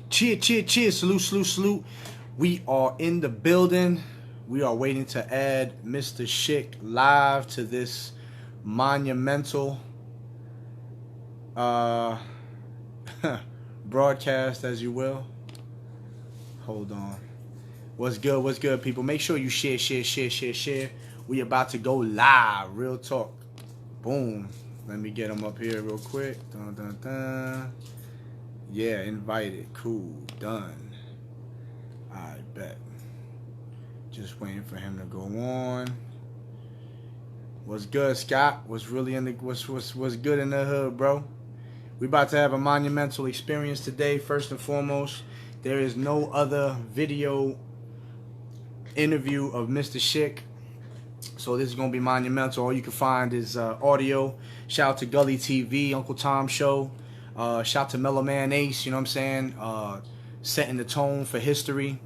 Cheer, cheer, cheer. Salute, salute, salute. We are in the building. We are waiting to add Mr. Schick live to this monumental uh, broadcast, as you will. Hold on. What's good? What's good, people? Make sure you share, share, share, share, share. We about to go live. Real talk. Boom. Let me get him up here real quick. Dun, dun, dun. Yeah, invited. Cool. Done. I bet. Just waiting for him to go on. What's good, Scott? What's really in the what's good in the hood, bro? We about to have a monumental experience today. First and foremost, there is no other video interview of Mr. Schick, so this is gonna be monumental. All you can find is audio. Shout out to Gully TV, Uncle Tom Show. Shout out to Mellow Man Ace. You know what I'm saying? Setting the tone for history.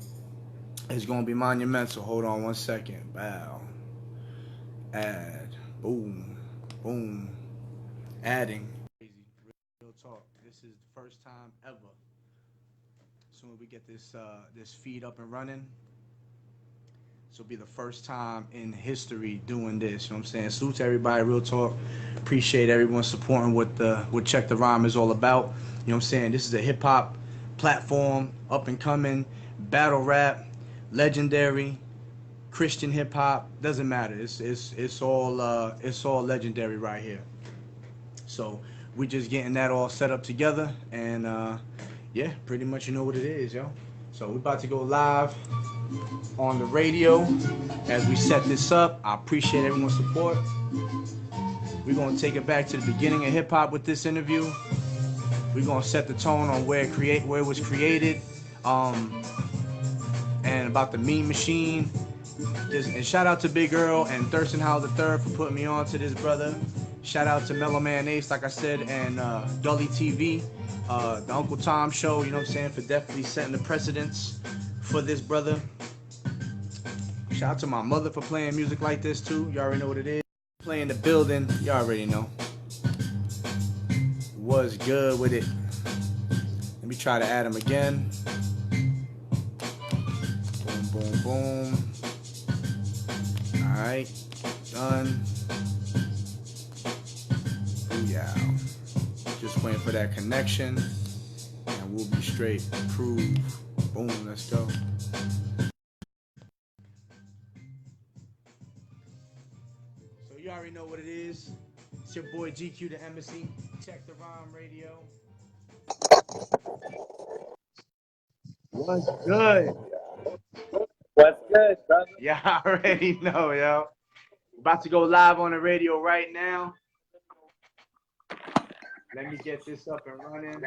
It's gonna be monumental. Hold on one second. Bow. Add. Boom. Boom. Adding. Crazy. Real talk. This is the first time ever. As soon as we get this this feed up and running, this will be the first time in history doing this. You know what I'm saying? Salute to everybody. Real talk. Appreciate everyone supporting what Check the Rhyme is all about. You know what I'm saying? This is a hip hop platform, up and coming, battle rap, legendary, Christian hip hop. Doesn't matter. It's all legendary right here. So we just getting that all set up together, and yeah, pretty much you know what it is, yo. So we about to go live on the radio as we set this up. I appreciate everyone's support. We're gonna take it back to the beginning of hip hop with this interview. We're gonna set the tone on where it was created, and about the meme machine. And shout out to Big Earl and Thurston Howell III for putting me on to this brother. Shout out to Mellow Man Ace, like I said, and Gully TV, the Uncle Tom Show, you know what I'm saying, for definitely setting the precedence for this brother. Shout out to my mother for playing music like this too. You already know what it is. Playing the building, you already know. Was good with it. Let me try to add him again. Boom, boom, boom. Alright, done. Yeah. Just waiting for that connection, and we'll be straight. Approve. Boom, let's go. So you already know what it is. It's your boy GQdaembassy. Check the Rhyme Radio. What's good? What's good, brother? Yeah, I already know, yo. About to go live on the radio right now. Let me get this up and running.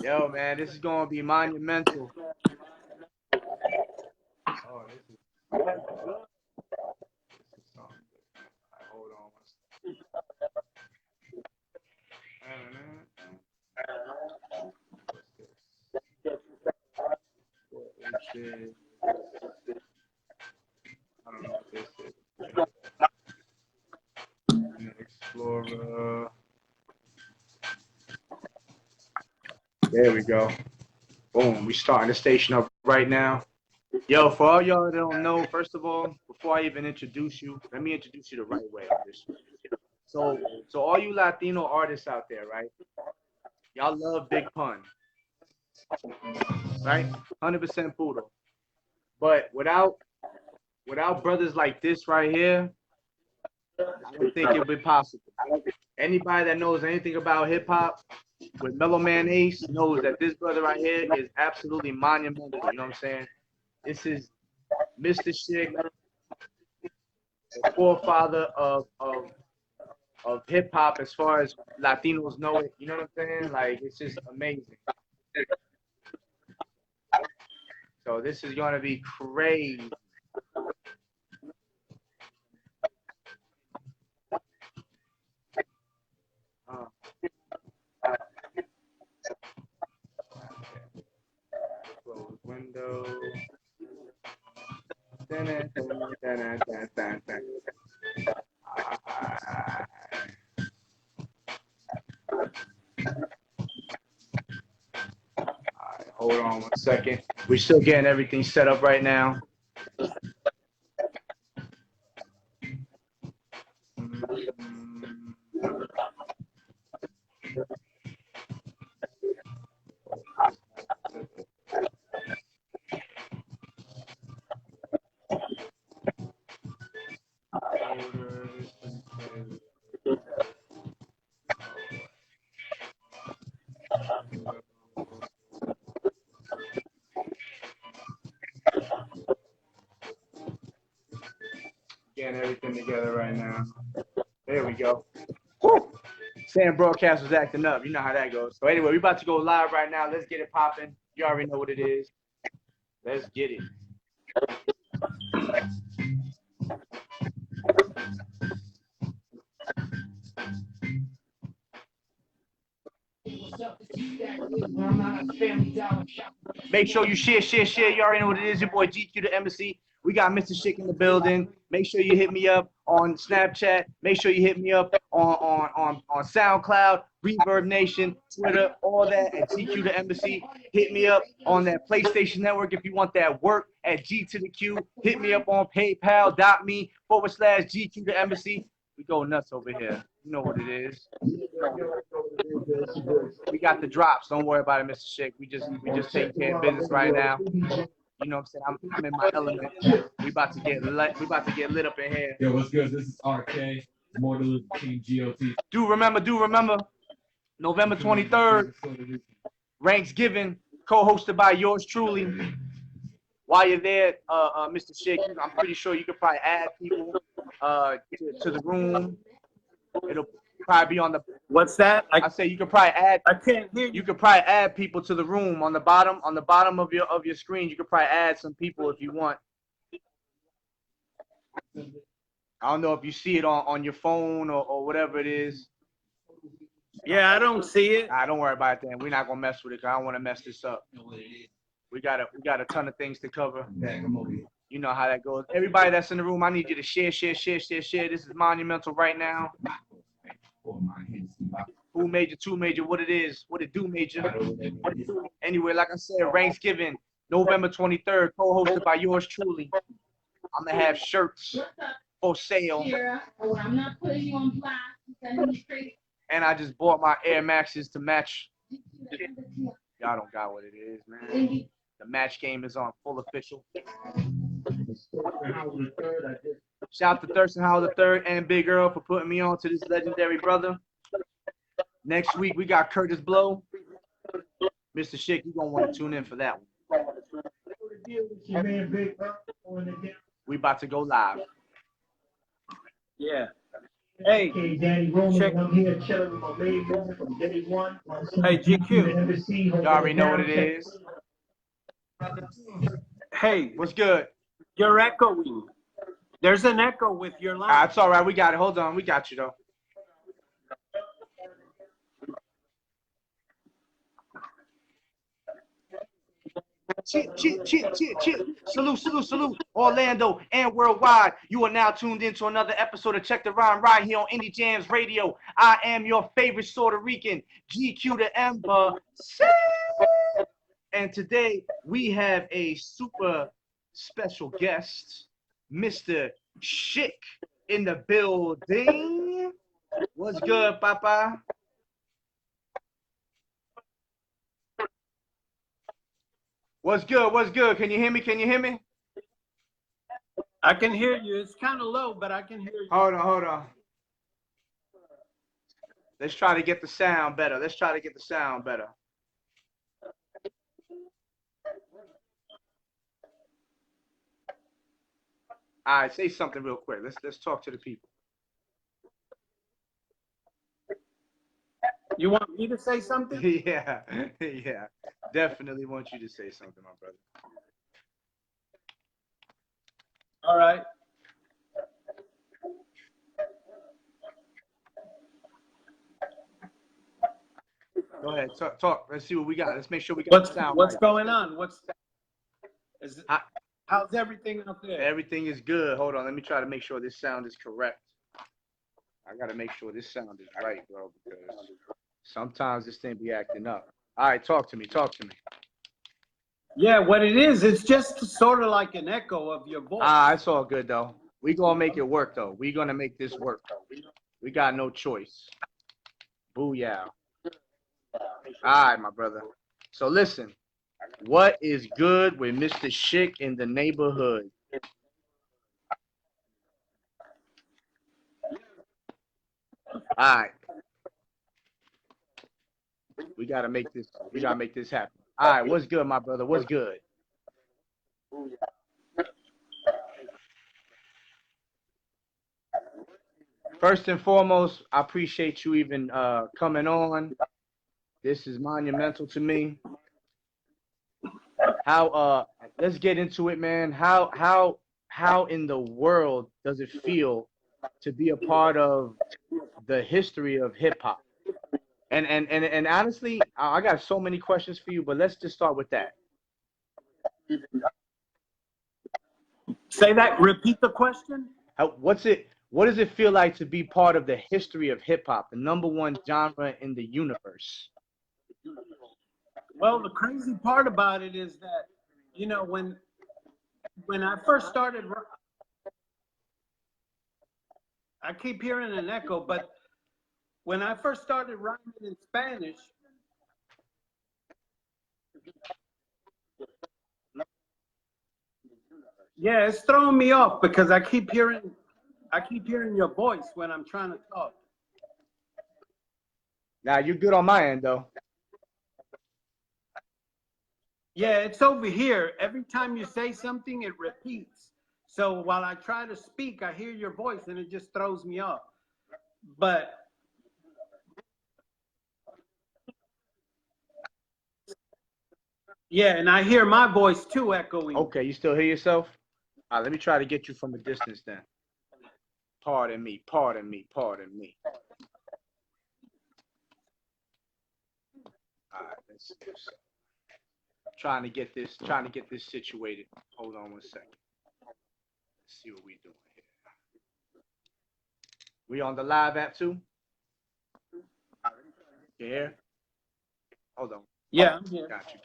Yo, man, this is gonna be monumental. Oh, this is something good. Right, hold on one second. What's this? I don't know what this is. Explorer. There we go. Boom. We starting the station up right now. Yo, for all y'all that don't know, first of all, before I even introduce you, let me introduce you the right way. So all you Latino artists out there, right? Y'all love Big Pun, right? 100% poodle. But without brothers like this right here, I don't think it would be possible. Anybody that knows anything about hip hop with Mellow Man Ace knows that this brother right here is absolutely monumental. You know what I'm saying? This is Mr. Schick, the forefather of hip hop as far as Latinos know it. You know what I'm saying? Like, it's just amazing. So this is gonna be crazy. Close window. Hold on 1 second. We're still getting everything set up right now. Getting everything together right now. There we go. Woo! Sam Broadcast was acting up. You know how that goes. So anyway, we're about to go live right now. Let's get it popping. You already know what it is. Let's get it. Make sure you share. You already know what it is. Your boy GQdaembassy. We got Mr.Schick in the building. Make sure you hit me up on Snapchat. Make sure you hit me up on SoundCloud, Reverb Nation, Twitter, all that at GQdaembassy. Hit me up on that PlayStation Network if you want that work at G to the Q. Hit me up on PayPal.me/GQdaembassy. We go nuts over here. You know what it is. We got the drops. Don't worry about it, Mr. Schick. We just taking care of business right now. You know what I'm saying? I'm in my element. We about to get lit. We about to get lit up in here. Yo, what's good? This is RK. More to Lose Team GOT. Do remember, November 23rd, Ranksgiving, co-hosted by yours truly. While you're there, Mr. Schick, I'm pretty sure you could probably add people to the room. It'll probably be on the. What's that? I say you could probably add. I can't hear you. You could probably add people to the room on the bottom of your screen. You could probably add some people if you want. I don't know if you see it on your phone or whatever it is. Yeah, I don't see it. Don't worry about it then. We're not gonna mess with it because I don't want to mess this up. We got a ton of things to cover. You know how that goes. Everybody that's in the room, I need you to share. This is monumental right now. Who major, two major, what it is, what it do major. Anyway, like I said, Ranksgiving, November 23rd, co-hosted by yours truly. I'm gonna have shirts for sale. I'm not putting you on blast. And I just bought my Air Maxes to match. Y'all don't got what it is, man. The match game is on full official. Shout out to Thurston Howell III and Big Earl for putting me on to this legendary brother. Next week, we got Curtis Blow. Mr. Schick, you're going to want to tune in for that one. We about to go live. Yeah. Hey, check. Hey, GQ. You already know what it is. Hey, What's good? you're echoing. There's an echo with your line. It's all right. We got it. Hold on. We got you, though. Cheer. Salute. Orlando and worldwide. You are now tuned into another episode of Check the Rhyme right here on Indie Jams Radio. I am your favorite Puerto Rican, GQdaembassy. And today we have a super special guest, Mr. Schick in the building. What's good, Papa? What's good? Can you hear me? I can hear you. It's kind of low, but I can hear you. Hold on. Let's try to get the sound better. All right, say something real quick. Let's talk to the people. You want me to say something? Yeah. Definitely want you to say something, my brother. All right. Go ahead, talk. Let's see what we got. Let's make sure we got the sound. What's right. going on? How's everything out there? Everything is good. Hold on, let me try to make sure this sound is correct. I gotta make sure this sound is right, bro, because sometimes this thing be acting up. All right, talk to me. Yeah, what it is, it's just sort of like an echo of your voice. Ah, it's all good though. We gonna make it work though. We gonna make this work. We got no choice. Booyah. All right, my brother. So listen, what is good with Mr. Schick in the neighborhood? All right. We gotta make this. We gotta make this happen. All right. What's good, my brother? What's good? First and foremost, I appreciate you even coming on. This is monumental to me. How let's get into it, man. How in the world does it feel to be a part of the history of hip hop? And honestly, I got so many questions for you, but let's just start with that. Say that, repeat the question. What does it feel like to be part of the history of hip hop, the #1 genre in the universe? Well, the crazy part about it is that, you know, when I first started, I keep hearing an echo, but when I first started rhyming in Spanish, yeah, it's throwing me off because I keep hearing your voice when I'm trying to talk. Now you're good on my end though. Yeah, it's over here. Every time you say something, it repeats. So while I try to speak, I hear your voice and it just throws me off. But yeah, and I hear my voice too echoing. Okay, you still hear yourself? All right, let me try to get you from a distance then. Pardon me, pardon me, pardon me. All right, let's see. Trying to get this situated. Hold on one second. Let's see what we doing here. We on the live app too? You here? Hold on. Yeah, I'm here. Got you.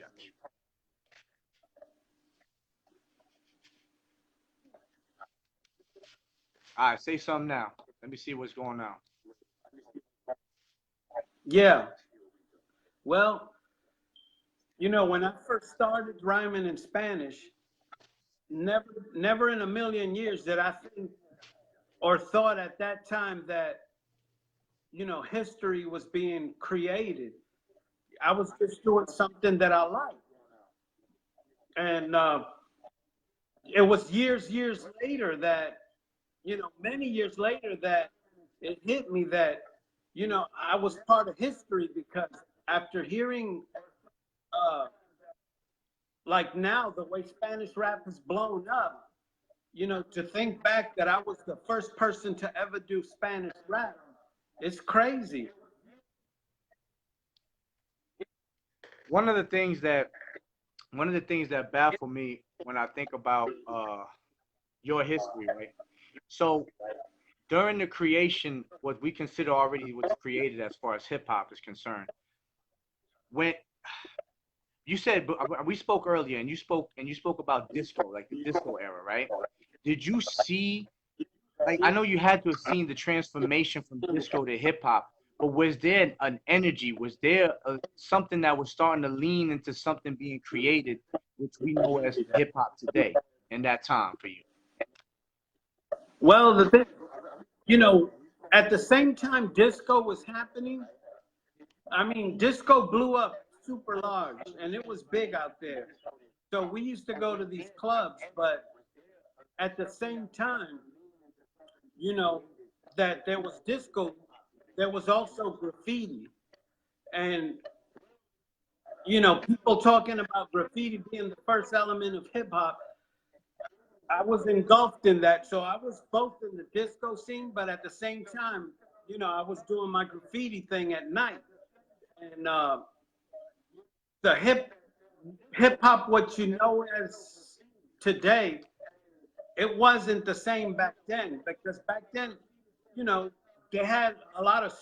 All right, say something now. Let me see what's going on. Yeah. Well, you know, when I first started rhyming in Spanish, never in a million years did I think or thought at that time that, you know, history was being created. I was just doing something that I liked. And it was years later that, you know, many years later that it hit me that, you know, I was part of history because after hearing, like now, the way Spanish rap has blown up, you know, to think back that I was the first person to ever do Spanish rap, it's crazy. One of the things that baffle me when I think about your history, right? So during the creation, what we consider already was created as far as hip hop is concerned, when you said we spoke earlier, and you spoke about disco, like the disco era, right? Did you see, like, I know you had to have seen the transformation from disco to hip hop, but was there an energy? Was there something that was starting to lean into something being created, which we know as hip hop today, in that time for you? Well, the thing, you know, at the same time disco was happening, I mean, disco blew up super large and it was big out there. So we used to go to these clubs, but at the same time, you know, that there was disco, there was also graffiti. And, you know, people talking about graffiti being the first element of hip hop. I was engulfed in that. So I was both in the disco scene, but at the same time, you know, I was doing my graffiti thing at night. And the hip hop, what you know as today, it wasn't the same back then because back then, you know, they had a lot of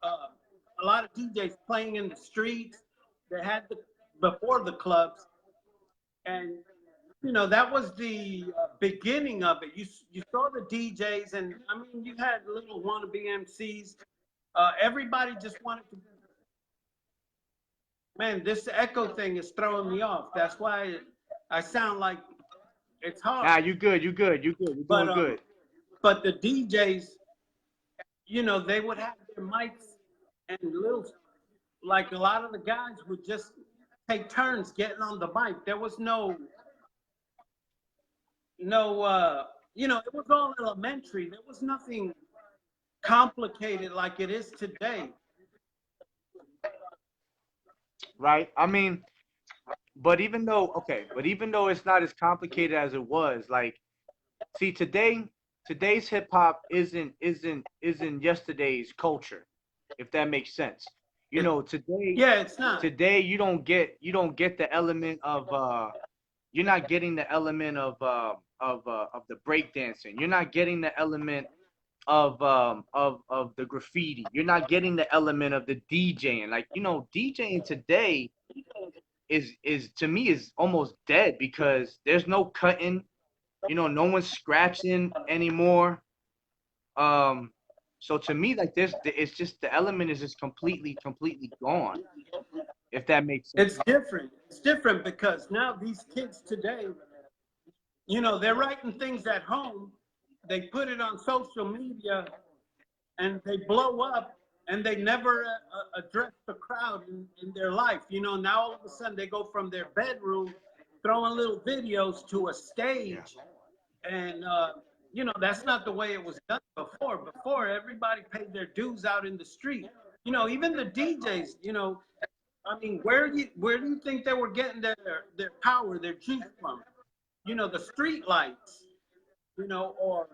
a lot of DJs playing in the streets. They had before the clubs. And you know, that was the beginning of it. You saw the DJs, and I mean, you had little wannabe MCs. Everybody just wanted to. Man, this echo thing is throwing me off. That's why I sound like it's Nah, hard. you good, you good, you good. You're But doing good. but the DJs, you know, they would have their mics and little, like a lot of the guys would just take turns getting on the mic. There was no, you know, it was all elementary. There was nothing complicated like it is today. Right? I mean, but even though it's not as complicated as it was, like, see, today's hip hop isn't yesterday's culture, if that makes sense. You It, know, yeah, it's not. today you don't get the element of you're not getting the element of the breakdancing. You're not getting the element of the graffiti. You're not getting the element of the DJing. Like, DJing today is to me is almost dead because there's no cutting. No one's scratching anymore. Um, so to me, like, it's just the element is just completely gone. If that makes sense. It's different. It's different because now these kids today, you know, they're writing things at home. They put it on social media and they blow up and they never address the crowd in their life. You know, now all of a sudden they go from their bedroom throwing little videos to a stage. And, you know, that's not the way it was done before. Before, everybody paid their dues out in the street. You know, even the DJs, you know, I mean, where do you think they were getting their power, their juice from? You know, the street lights, you know, or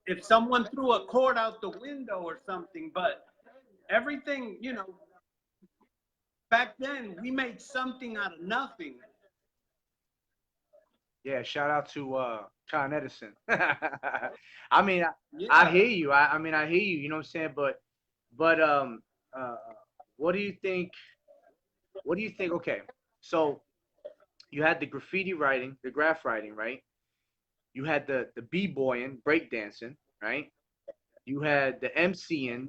if someone threw a cord out the window or something. But everything, you know, back then we made something out of nothing. Yeah, shout out to Con Edison. I mean, I Yeah. hear you. I mean, I hear you. You know what I'm saying? But uh, what do you think? What do you think? Okay, so you had the graffiti writing, the graph writing, right? You had the b-boying, breakdancing, right? You had the MCing.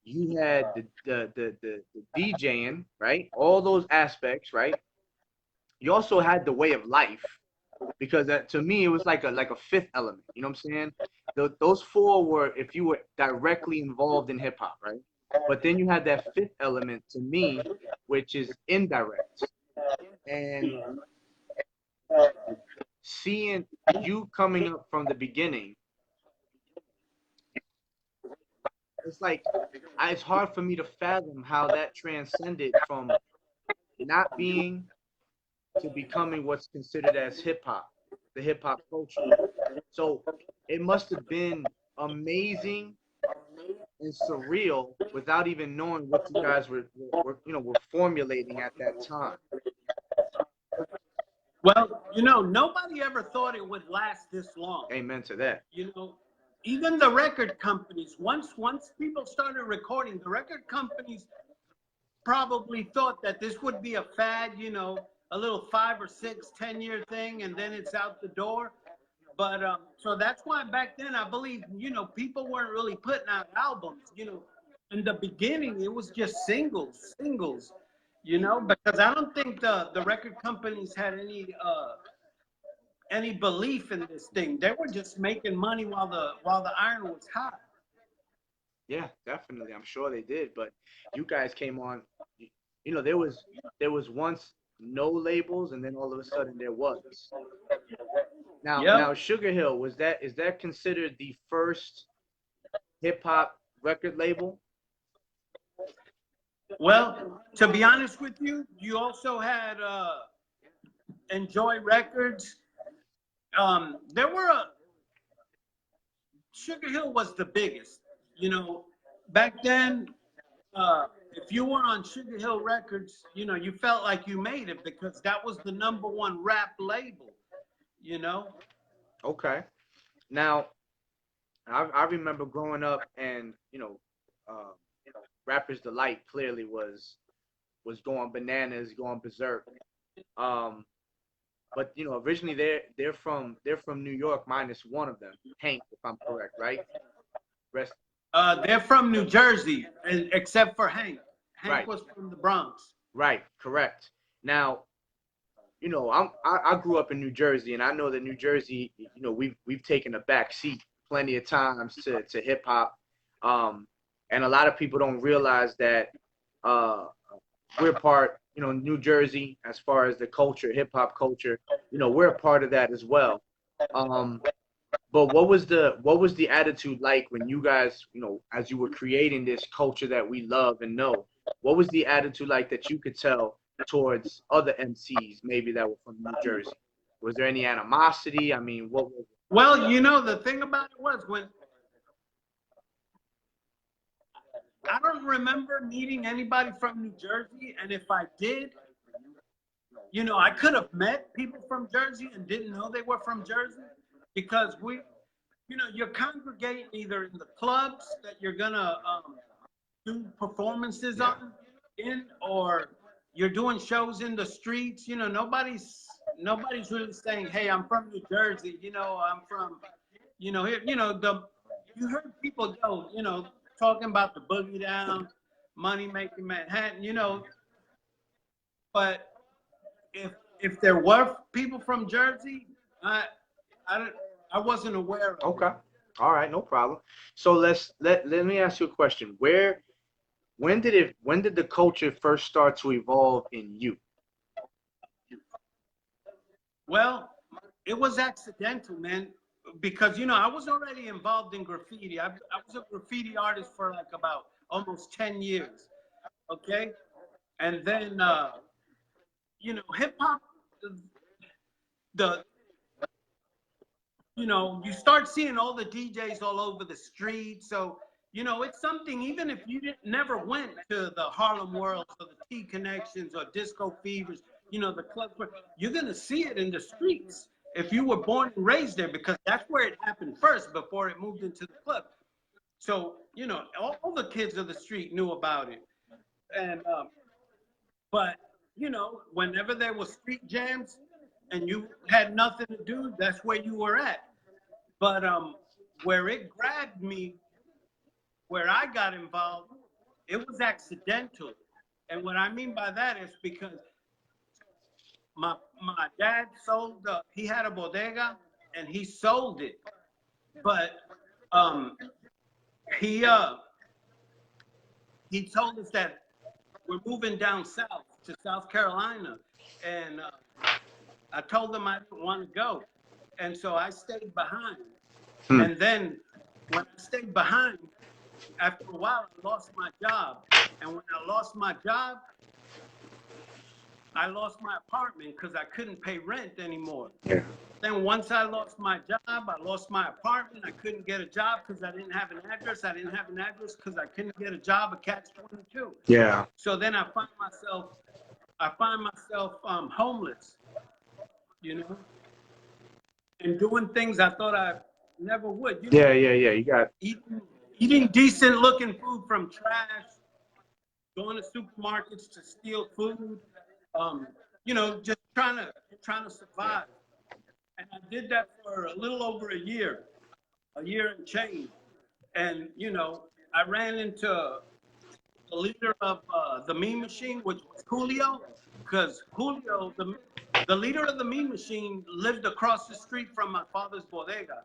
You had the DJing, right? All those aspects, right? You also had the way of life because that, to me, it was like a fifth element. You know what I'm saying? Those four were if you were directly involved in hip hop, right? But then you had that fifth element to me, which is indirect. And seeing you coming up from the beginning, it's like it's hard for me to fathom how that transcended from not being to becoming what's considered as hip hop, the hip hop culture. So it must have been amazing and surreal without even knowing what you guys were formulating at that time. Well, you know, nobody ever thought it would last this long. Amen to that. You know, even the record companies, once people started recording, the record companies probably thought that this would be a fad, you know, a little 5 or 6, 10-year thing, and then it's out the door. But so that's why back then I believe, you know, people weren't really putting out albums. You know, in the beginning it was just singles. You know, because I don't think the record companies had any belief in this thing. They were just making money while the iron was hot. Yeah, definitely. I'm sure they did, but you guys came on. There was once no labels, and then all of a sudden there was. Now, Yep. Sugar Hill, is that considered the first hip hop record label? Well, to be honest with you, you also had Enjoy Records. There were Sugar Hill was the biggest. You know, back then, if you were on Sugar Hill Records, you know, you felt like you made it because that was the #1 rap label. You know. Okay. Now, I remember growing up, and uh, Rapper's Delight clearly was going bananas, going berserk. Um, but you know, originally they're from New York, minus one of them, Hank, if I'm correct, right? Rest. They're from New Jersey, and except for Hank. Hank Right, was from the Bronx. right, correct. Now, you know, I grew up in New Jersey, and I know that New Jersey, you know, we've taken a back seat plenty of times to hip hop, um, and a lot of people don't realize that uh, we're part, you know, New Jersey as far as the culture, hip hop culture, you know, we're a part of that as well. Um, but what was the attitude like when you guys, you know, as you were creating this culture that we love and know? What was the attitude like that you could tell towards other MCs maybe that were from New Jersey? Was there any animosity? I mean, what was it? Well, you know, the thing about it was when I don't remember meeting anybody from New Jersey, and if I did, you know, I could have met people from Jersey and didn't know they were from Jersey because you know, you're congregating either in the clubs that you're gonna do performances Yeah. on in, or you're doing shows in the streets. You know, nobody's really saying, "Hey, I'm from New Jersey." You know, I'm from, you know, here. You know, you heard people go, you know, talking about the boogie down, money making Manhattan. You know, but if there were people from Jersey, I don't, I wasn't aware of it. Okay. All right, no problem. So let me ask you a question. When did the culture first start to evolve in you? Well, it was accidental, man, because you know I was already involved in graffiti. I was a graffiti artist for like about almost 10 years. Okay, and then you know hip hop, the you know, you start seeing all the DJs all over the street. So, you know, it's something, even if you never went to the Harlem Worlds or the T Connections or Disco Fevers, you know, the clubs, you're going to see it in the streets if you were born and raised there, because that's where it happened first before it moved into the club. So, you know, all the kids of the street knew about it. And, but, you know, whenever there was street jams and you had nothing to do, that's where you were at. But where it grabbed me, where I got involved, it was accidental. And what I mean by that is because my dad sold he had a bodega and he sold it, but um, he he told us that we're moving down south to South Carolina, and I told him I didn't want to go, and so I stayed behind. Hmm. And then when I stayed behind, after a while, I lost my job. And when I lost my job, I lost my apartment because I couldn't pay rent anymore. Yeah. Then once I lost my job, I lost my apartment. I couldn't get a job because I didn't have an address. I didn't have an address because I couldn't get a job at Catch 22. Yeah. So then I find myself homeless, you know, and doing things I thought I never would. You know, Yeah. You got. eating decent looking food from trash, going to supermarkets to steal food, you know, just trying to survive. And I did that for a little over a year and change. And you know, I ran into the leader of the Mean Machine, which was Julio, because Julio, the leader of the Mean Machine, lived across the street from my father's bodega.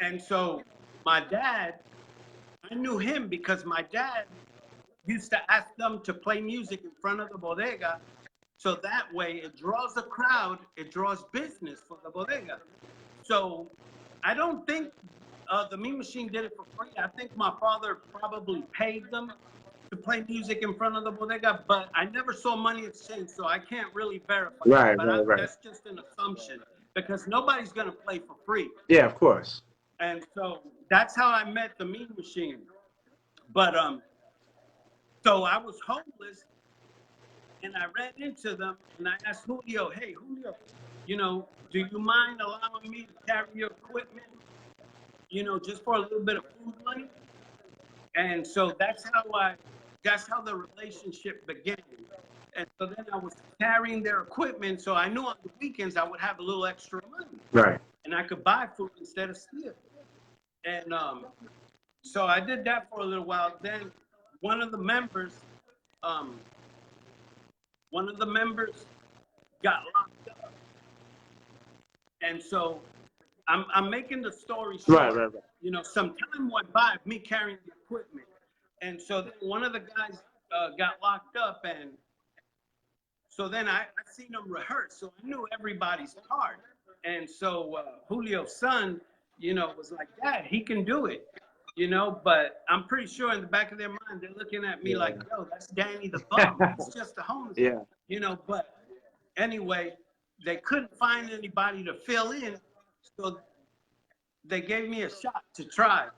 And so my dad, I knew him because my dad used to ask them to play music in front of the bodega. So that way it draws a crowd, it draws business for the bodega. So I don't think the Mean Machine did it for free. I think my father probably paid them to play music in front of the bodega, but I never saw money exchange, so I can't really verify Right, that. But right. that's just an assumption because nobody's going to play for free. Yeah, of course. And so that's how I met the Mean Machine. But so I was homeless, and I ran into them, and I asked Julio, "Hey, Julio, you know, do you mind allowing me to carry your equipment, you know, just for a little bit of food money?" And so that's how the relationship began. And so then I was carrying their equipment, so I knew on the weekends I would have a little extra money. Right. And I could buy food instead of steal. And so I did that for a little while. Then one of the members got locked up. And so I'm making the story short. Right. You know, some time went by of me carrying the equipment. And so then one of the guys got locked up, and so then I seen him rehearse, so I knew everybody's part. And so Julio's son, you know, was like, Dad, he can do it, you know, but I'm pretty sure in the back of their mind, they're looking at me like, yo, that's Danny the Bum. It's just a homeless, you know, but anyway, they couldn't find anybody to fill in, so they gave me a shot to try.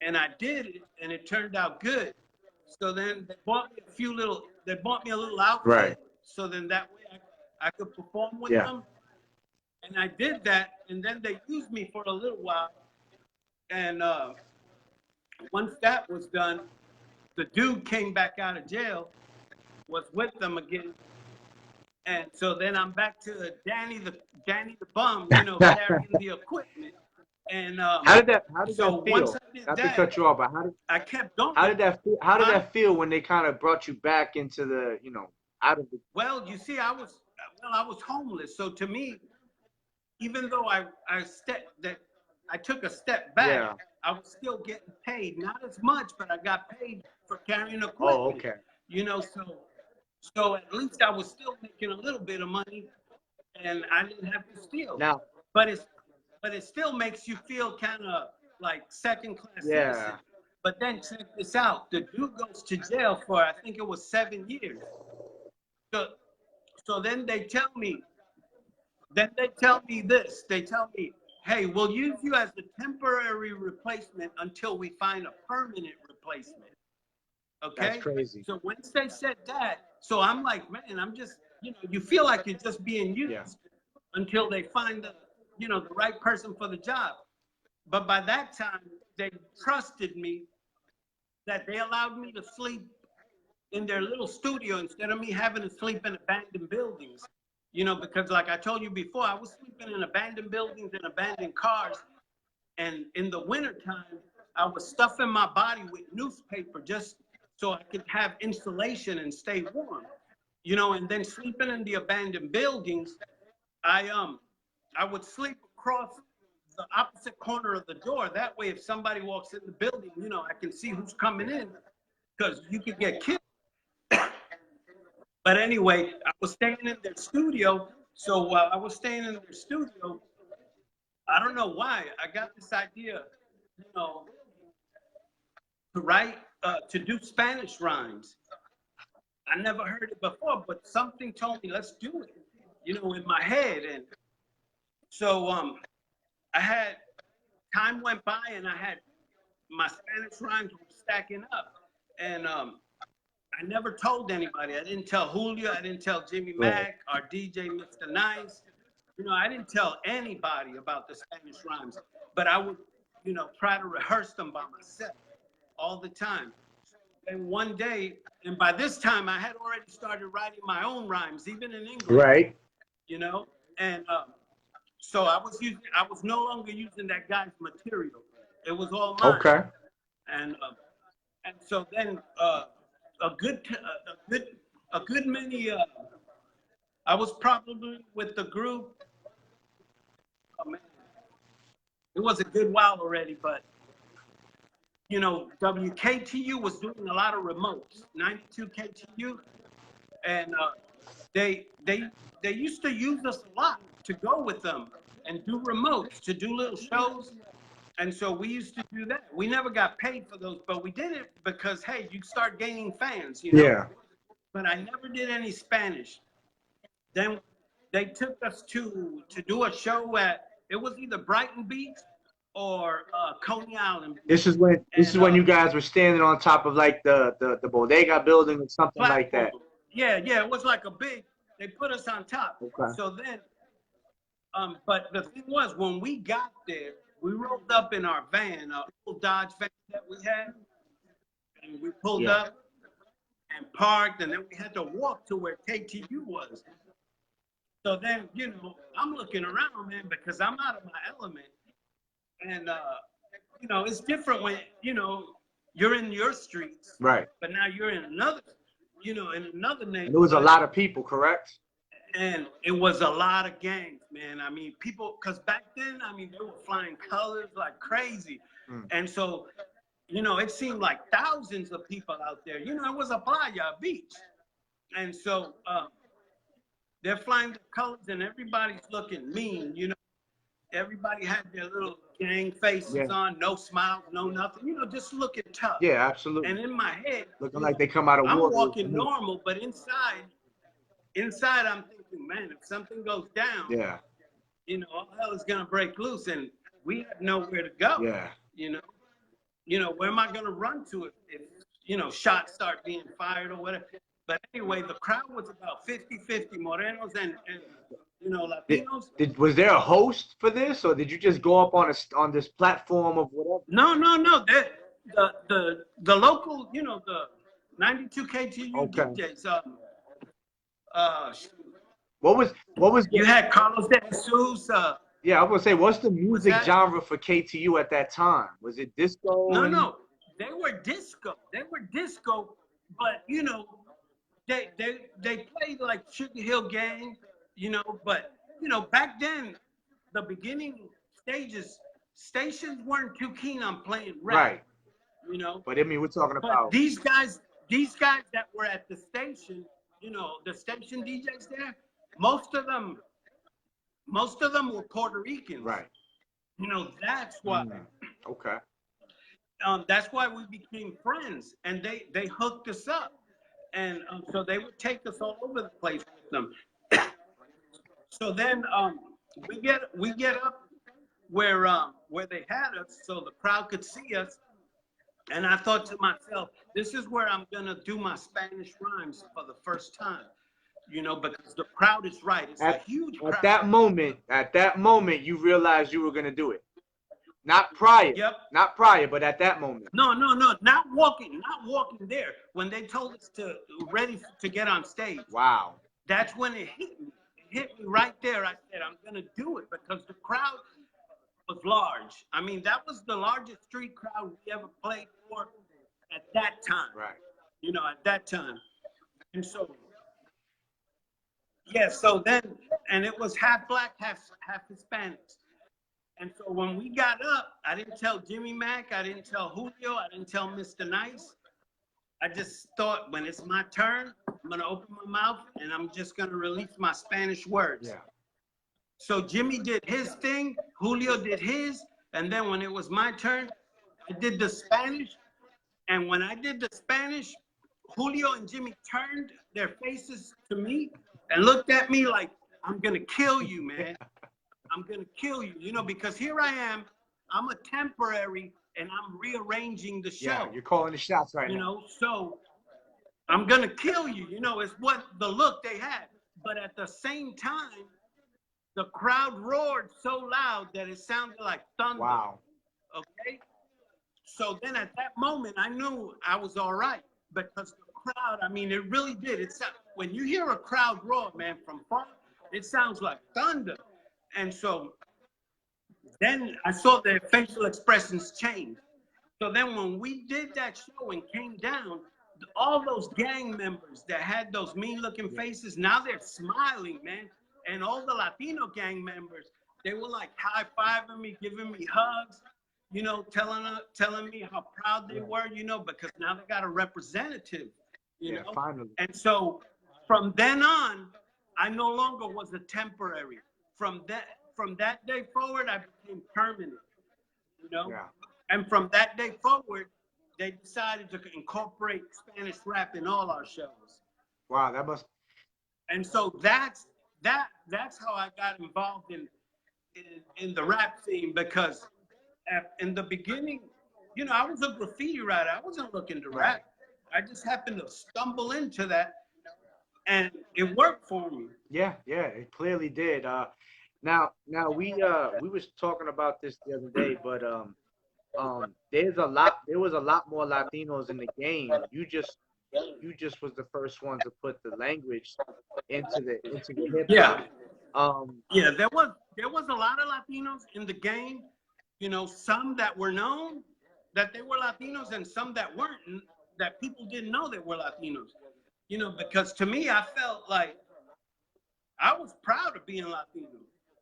And I did it, and it turned out good. So then they bought me a little outfit. Right. So then that way I could perform with them. And I did that, and then they used me for a little while. And once that was done, the dude came back out of jail, was with them again. And so then I'm back to Danny the Bum, you know, carrying the equipment. And how did that feel? Once I did Not that, to cut you off, but I kept going. how did that feel? How did that feel when they kind of brought you back into the, you know, out of the? Well, you see, I was homeless. So to me, even though I took a step back, I was still getting paid. Not as much, but I got paid for carrying equipment. Oh, okay. You know, so at least I was still making a little bit of money, and I didn't have to steal. Now, but it still makes you feel kind of like second class citizen. But then check this out: the dude goes to jail for, I think it was 7 years. So then they tell me this. They tell me, hey, we'll use you as a temporary replacement until we find a permanent replacement. Okay? That's crazy. So once they said that, so I'm like, man, I'm just, you know, you feel like you're just being used until they find the right person for the job. But by that time, they trusted me that they allowed me to sleep in their little studio instead of me having to sleep in abandoned buildings. You know, because like I told you before, I was sleeping in abandoned buildings and abandoned cars. And in the wintertime, I was stuffing my body with newspaper just so I could have insulation and stay warm. You know, and then sleeping in the abandoned buildings, I would sleep across the opposite corner of the door. That way, if somebody walks in the building, you know, I can see who's coming in, because you could get killed. But anyway, I was staying in their studio. So while I was staying in their studio, I don't know why, I got this idea, you know, to write, to do Spanish rhymes. I never heard it before, but something told me, let's do it, you know, in my head. And so time went by, and I had, my Spanish rhymes were stacking up. And I never told anybody. I didn't tell Julio. I didn't tell Jimmy Mack, our DJ, Mr. Nice. You know, I didn't tell anybody about the Spanish rhymes. But I would, you know, try to rehearse them by myself all the time. And one day, and by this time, I had already started writing my own rhymes, even in English. Right. You know, and so I was no longer using that guy's material. It was all mine. Okay. And so then a good many. I was probably with the group. Oh man, it was a good while already, but you know, WKTU was doing a lot of remotes, 92 KTU, and they used to use us a lot to go with them and do remotes, to do little shows. And so we used to do that. We never got paid for those, but we did it because, hey, you start gaining fans, you know? Yeah. But I never did any Spanish. Then they took us to do a show at, it was either Brighton Beach or Coney Island. This is when you guys were standing on top of like the bodega building or something like that. Yeah, it was like a big, they put us on top. Okay. So then, but the thing was, when we got there, we rolled up in our van, a little Dodge van that we had, and we pulled up, and parked, and then we had to walk to where KTU was. So then, you know, I'm looking around, man, because I'm out of my element. And, you know, it's different when, you know, you're in your streets. Right. But now you're in another, you know, in another neighborhood. And there was a lot of people, correct? And it was a lot of gangs, man. I mean, people, because back then, I mean, they were flying colors like crazy. And so, you know, it seemed like thousands of people out there. You know, it was a playa, a beach. And so they're flying the colors and everybody's looking mean, you know. Everybody had their little gang faces on, no smiles, no nothing, you know, just looking tough. Yeah, absolutely. And in my head, looking like they come out of war. I'm walking normal, but inside I'm thinking, man, if something goes down, you know, all hell is gonna break loose, and we have nowhere to go. Yeah. You know, where am I gonna run to if you know, shots start being fired or whatever? But anyway, the crowd was about 50-50, Morenos and you know, Latinos. Was there a host for this, or did you just go up on this platform of whatever? No. The local, you know, the 92 KTU DJs. What was you had Carlos De Jesus. Yeah, I was gonna say, what's the music genre for KTU at that time? Was it disco? No, they were disco. But you know, they played like Sugar Hill Gang, you know. But you know, back then, the beginning stations weren't too keen on playing rap. Right. You know. But I mean, we're talking about these guys that were at the station, you know, the station DJs there. Most of them were Puerto Ricans. Right. You know, that's why. Okay. That's why we became friends, and they hooked us up, and so they would take us all over the place with them. So then we get up where they had us, so the crowd could see us, and I thought to myself, this is where I'm gonna do my Spanish rhymes for the first time. You know, because the crowd is right. It's a huge crowd. At that moment, you realized you were gonna do it. Not prior. Yep. Not prior, but at that moment. No. Not walking there. When they told us ready to get on stage. Wow. That's when it hit me. It hit me right there. I said, I'm gonna do it because the crowd was large. I mean, that was the largest street crowd we ever played for at that time. Right. You know, at that time. And so yeah, so then, and it was half black, half Hispanics. And so when we got up, I didn't tell Jimmy Mack, I didn't tell Julio, I didn't tell Mr. Nice. I just thought, when it's my turn, I'm gonna open my mouth and I'm just gonna release my Spanish words. Yeah. So Jimmy did his thing, Julio did his, and then when it was my turn, I did the Spanish. And when I did the Spanish, Julio and Jimmy turned their faces to me and looked at me like, I'm gonna kill you, man. I'm gonna kill you, you know, because here I am, I'm a temporary and I'm rearranging the show. Yeah, you're calling the shots right now. You know, so I'm gonna kill you, you know, it's what the look they had. But at the same time, the crowd roared so loud that it sounded like thunder. Wow. Okay? So then at that moment, I knew I was all right because the crowd, I mean, it really did. It's when you hear a crowd roar, man, from far, it sounds like thunder. And so then I saw their facial expressions change. So then when we did that show and came down, all those gang members that had those mean looking faces, now they're smiling, man. And all the Latino gang members, they were like high-fiving me, giving me hugs, you know, telling me how proud they were, you know, because now they got a representative, you know. Finally. And so from then on, I no longer was a temporary. From that day forward, I became permanent, you know. Yeah. And from that day forward, they decided to incorporate Spanish rap in all our shows. Wow, that must. And so that's how I got involved in the rap scene, because in the beginning, you know, I was a graffiti writer. I wasn't looking to rap. I just happened to stumble into that, and it worked for me. Yeah, it clearly did. Now we was talking about this the other day, but there was a lot more Latinos in the game. You just you just was the first one to put the language into the hip Yeah. hop. Yeah, there was a lot of Latinos in the game, you know, some that were known that they were Latinos and some that weren't, that people didn't know they were Latinos. You know, because to me, I felt like I was proud of being Latino.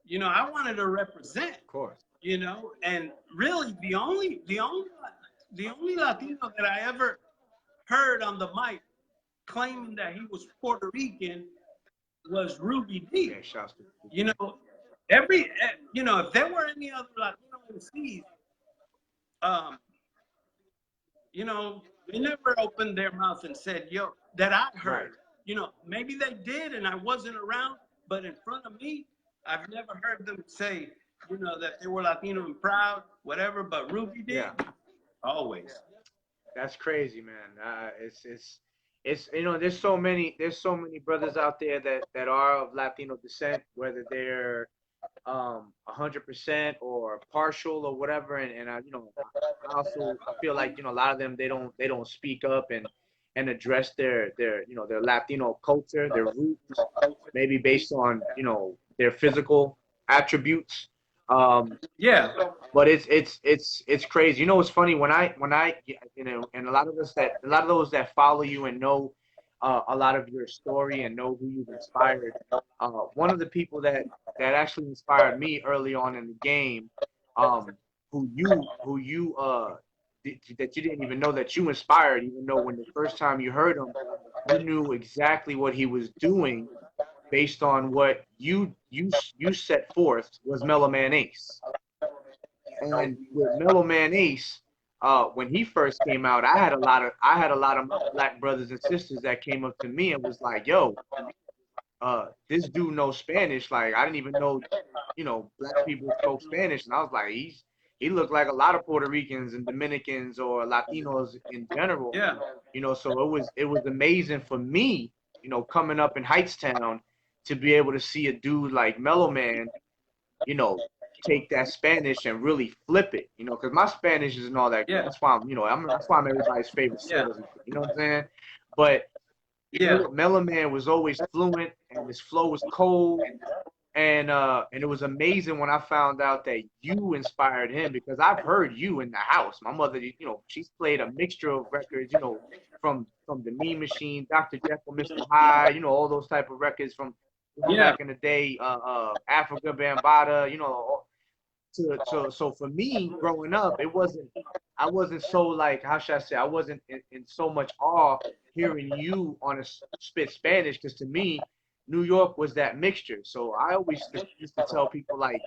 You know, I wanted to represent, Of course. you know, and really the only Latino that I ever heard on the mic claiming that he was Puerto Rican was Ruby D. Yeah, shouts to You know, you know, if there were any other Latino MCs, you know, they never opened their mouth and said, yo, that I heard. Right. You know, maybe they did and I wasn't around, but in front of me, I've never heard them say, you know, that they were Latino and proud, whatever, but Ruby did. Yeah. Always. That's crazy, man. It's you know, there's so many brothers out there that are of Latino descent, whether they're 100% or partial or whatever, and I, you know, I also feel like, you know, a lot of them, they don't speak up and address their you know, their Latino culture, their roots, maybe based on, you know, their physical attributes. Yeah. But it's crazy. You know, it's funny when I you know, and a lot of those that follow you and know a lot of your story and know who you've inspired. One of the people that actually inspired me early on in the game, who you that you didn't even know that you inspired, even though when the first time you heard him, you knew exactly what he was doing based on what you set forth, was Mellow Man Ace. And with Mellow Man Ace, when he first came out, I had a lot of my black brothers and sisters that came up to me and was like, "Yo, this dude knows Spanish. Like, I didn't even know, you know, black people spoke Spanish." And I was like, he looked like a lot of Puerto Ricans and Dominicans or Latinos in general. Yeah. You know, so it was amazing for me, you know, coming up in Heightstown, to be able to see a dude like Mellow Man, you know, take that Spanish and really flip it, you know, because my Spanish isn't all that good. Yeah. That's why I'm, you know, that's why I'm everybody's favorite Yeah. citizen. You know what I'm saying? But Yeah. Mellow Man was always fluent, and his flow was cold, and it was amazing when I found out that you inspired him, because I've heard you in the house. My mother, you know, she's played a mixture of records, you know, from the Mean Machine, Dr. Jekyll, Mr. Hyde, you know, all those type of records from Yeah. back in the day, Africa Bambaataa, you know. So for me growing up, I wasn't so, like, how should I say, I wasn't in so much awe hearing you on a spit Spanish, because to me, New York was that mixture. So I always used to tell people, like,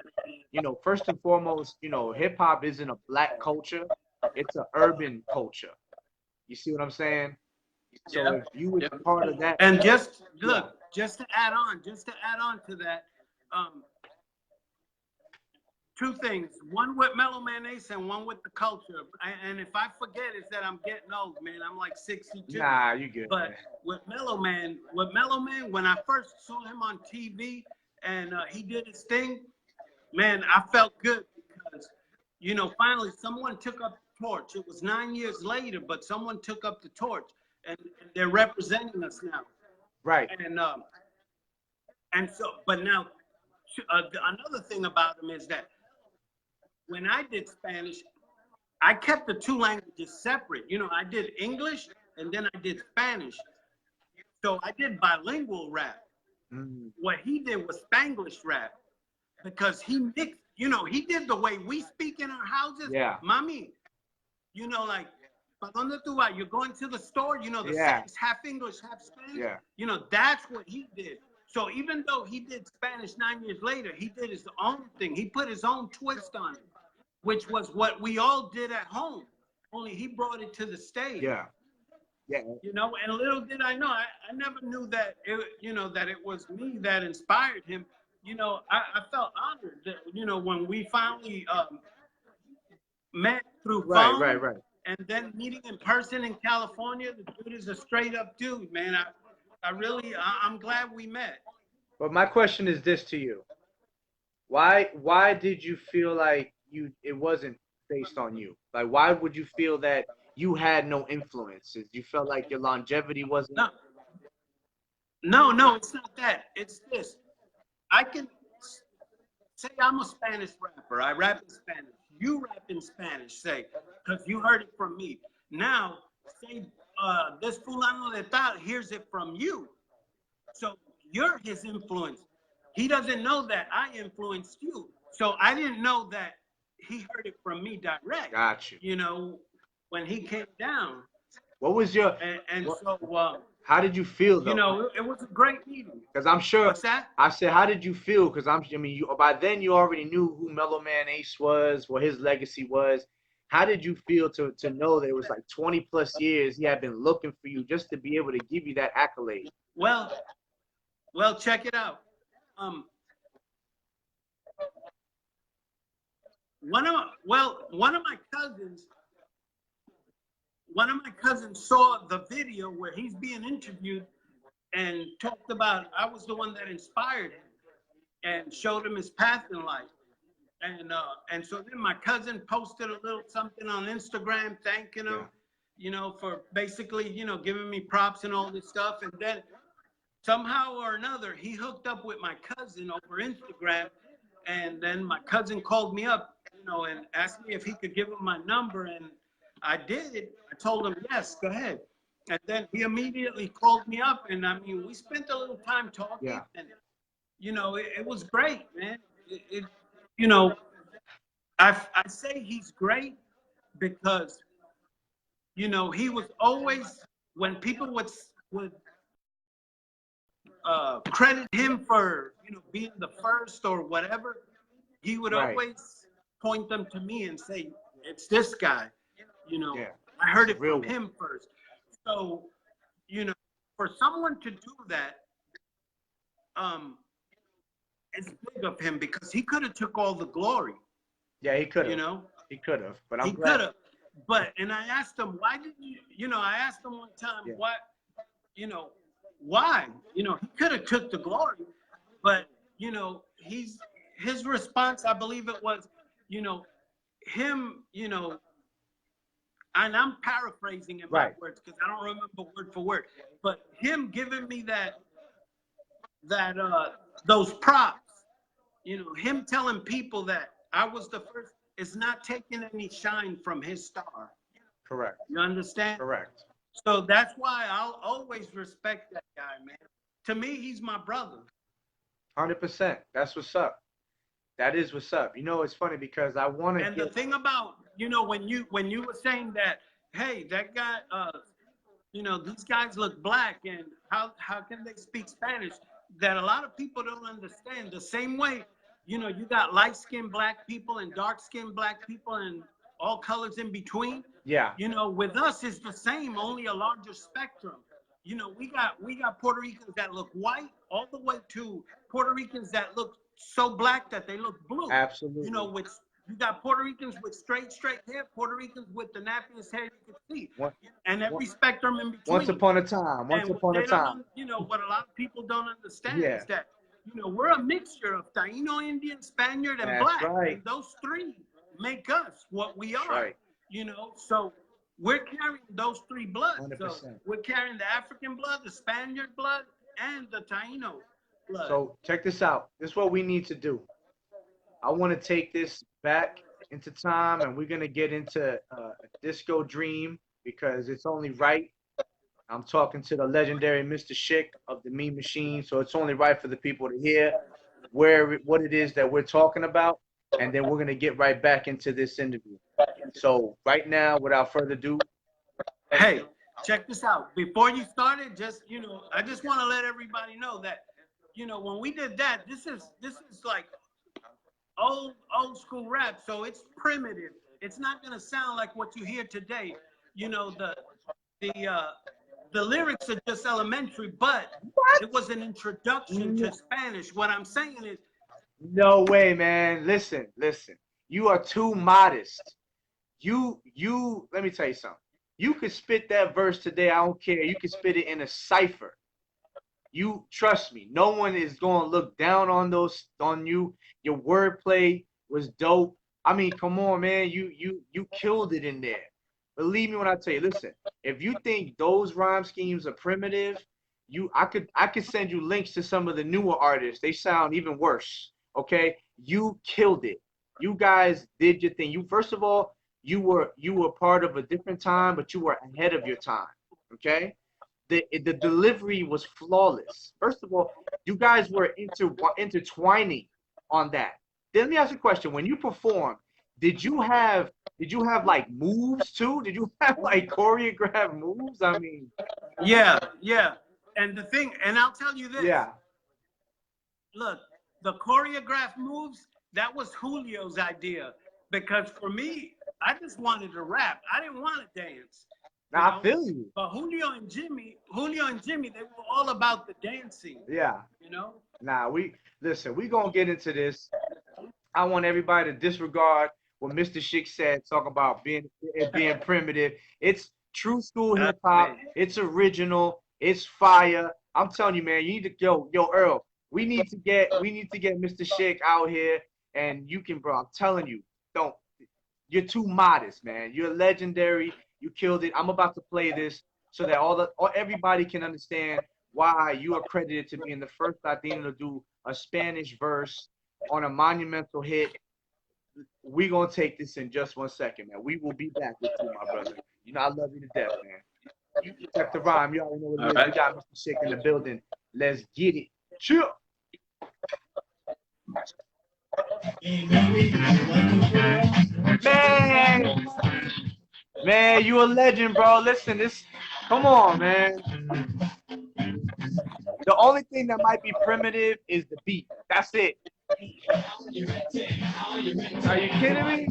you know, first and foremost, you know, hip hop isn't a black culture, it's an urban culture. You see what I'm saying? So Yeah. if you was Yeah. part of that, And just look, just to add on to that, two things. One with Mellow Man Ace and one with the culture. And if I forget, it's that I'm getting old, man. I'm like 62. nah, you good. But Man. with Mellow Man, when I first saw him on TV and he did his thing, man, I felt good because, you know, finally someone took up the torch. It was 9 years later, but someone took up the torch, and they're representing us now. Right. And so, but now, another thing about him is that when I did Spanish, I kept the two languages separate. You know, I did English and then I did Spanish. So I did bilingual rap. Mm. What he did was Spanglish rap, because he mixed, you know, he did the way we speak in our houses. Yeah. Mami, you know, like, ¿pa dónde tú vas? You're going to the store, you know, the Yeah. sentence half English, half Spanish. Yeah. You know, that's what he did. So even though he did Spanish 9 years later, he did his own thing. He put his own twist on it, which was what we all did at home. Only he brought it to the stage. Yeah. Yeah. You know, and little did I know, I never knew that you know, that it was me that inspired him. You know, I felt honored that, you know, when we finally met through phone, Right. and then meeting in person in California. The dude is a straight up dude, man. I'm glad we met. But my question is this to you: Why did you feel like it wasn't based on you? Like, why would you feel that you had no influences. You felt like your longevity wasn't. No, it's not that. It's this. I can say I'm a Spanish rapper. I rap in Spanish. You rap in Spanish, say, because you heard it from me. Now, say this fulano de tal hears it from you. So you're his influence. He doesn't know that I influenced you. So I didn't know that he heard it from me direct. Got you. You know, when he came down. What was your so how did you feel though? You know, it was a great meeting. Because I'm sure. What's that? I said, how did you feel? Because I mean, you by then you already knew who Mellow Man Ace was, what his legacy was. How did you feel to know that it was like 20 plus years he had been looking for you just to be able to give you that accolade? Well, check it out. One of my cousins saw the video where he's being interviewed and talked about I was the one that inspired him and showed him his path in life. And so then my cousin posted a little something on Instagram thanking him, you know, for basically, you know, giving me props and all this stuff. And then somehow or another, he hooked up with my cousin over Instagram. And then my cousin called me up, you know, and asked me if he could give him my number. And I did. I told him, yes, go ahead. And then he immediately called me up. And I mean, we spent a little time talking. Yeah. And, you know, it was great, man. You know, I say he's great because, you know, he was always, when people would credit him for, you know, being the first or whatever, he would always point them to me and say, it's this guy, you know, I heard it from him first. So, you know, for someone to do that, it's big of him because he could have took all the glory. Yeah, he could have. You know? He could have, but I'm he glad. Could have. But, and I asked him, why did you know, I asked him one time, what, you know, why? You know, he could have took the glory, but, you know, his response, I believe it was, you know, him, you know, and I'm paraphrasing in my words because I don't remember word for word, but him giving me those props, you know, him telling people that I was the first is not taking any shine from his star. Correct. You understand? Correct. So that's why I'll always respect that guy, man. To me, he's my brother. 100%. That's what's up. That is what's up. You know, it's funny because I want to. And the thing about, you know, when you were saying that, hey, that guy, you know, these guys look black, and how can they speak Spanish? That a lot of people don't understand. The same way, you know, you got light-skinned black people and dark-skinned black people and all colors in between. Yeah. You know, with us it's the same, only a larger spectrum. You know, we got Puerto Ricans that look white, all the way to Puerto Ricans that look so black that they look blue. Absolutely. You know, you got Puerto Ricans with straight hair, Puerto Ricans with the nappiest hair you can see, and every spectrum in between. Once upon a time. You know, what a lot of people don't understand is that, you know, we're a mixture of Taino, Indian, Spaniard, and black. Right. And those three make us what we are. Right. You know, so we're carrying those three bloods. 100%. So we're carrying the African blood, the Spaniard blood, and the Taino blood. So check this out. This is what we need to do. I want to take this back into time, and we're going to get into a disco dream because it's only right. I'm talking to the legendary Mr.Schick of the Mean Machine, so it's only right for the people to hear what it is that we're talking about, and then we're going to get right back into this interview. So right now, without further ado. Hey, check this out. Before you started, just, you know, I just want to let everybody know that, you know, when we did that, this is like old school rap, so it's primitive. It's not going to sound like what you hear today. You know, the lyrics are just elementary, but it was an introduction to Spanish. What I'm saying is, no way, man. Listen. You are too modest. You let me tell you something. You could spit that verse today, I don't care. You could spit it in a cipher. You trust me, no one is going to look down on you. Your wordplay was dope. I mean, come on, man. You killed it in there. Believe me when I tell you. Listen, if you think those rhyme schemes are primitive, I could send you links to some of the newer artists. They sound even worse. Okay, you killed it. You guys did your thing. You first of all, you were part of a different time, but you were ahead of your time. Okay, the delivery was flawless. First of all, you guys were intertwining on that. Then let me ask you a question. When you performed, did you have like moves too? Did you have like choreographed moves? I mean, Yeah, yeah. And the thing, and I'll tell you this. yeah. Look, the choreographed moves, that was Julio's idea. Because for me, I just wanted to rap. I didn't want to dance. Now I feel you. But Julio and Jimmy, they were all about the dancing. Yeah. You know? Nah, listen, we gonna get into this. I want everybody to disregard what Mr. Schick said, talk about being primitive. It's true school hip hop. It's original. It's fire. I'm telling you, man. You need to yo Earl. We need to get Mr. Schick out here, and you can, bro. I'm telling you, don't. You're too modest, man. You're legendary. You killed it. I'm about to play this so that everybody can understand why you are credited to being the first Latino to do a Spanish verse on a monumental hit. We're going to take this in just 1 second, man. We will be back with you, my brother. You know I love you to death, man. You check the rhyme. You already know what it is. Right. We got Mr. Schick in the building. Let's get it. Chill. Man, you a legend, bro. Listen, come on, man. The only thing that might be primitive is the beat. That's it. Are you kidding me?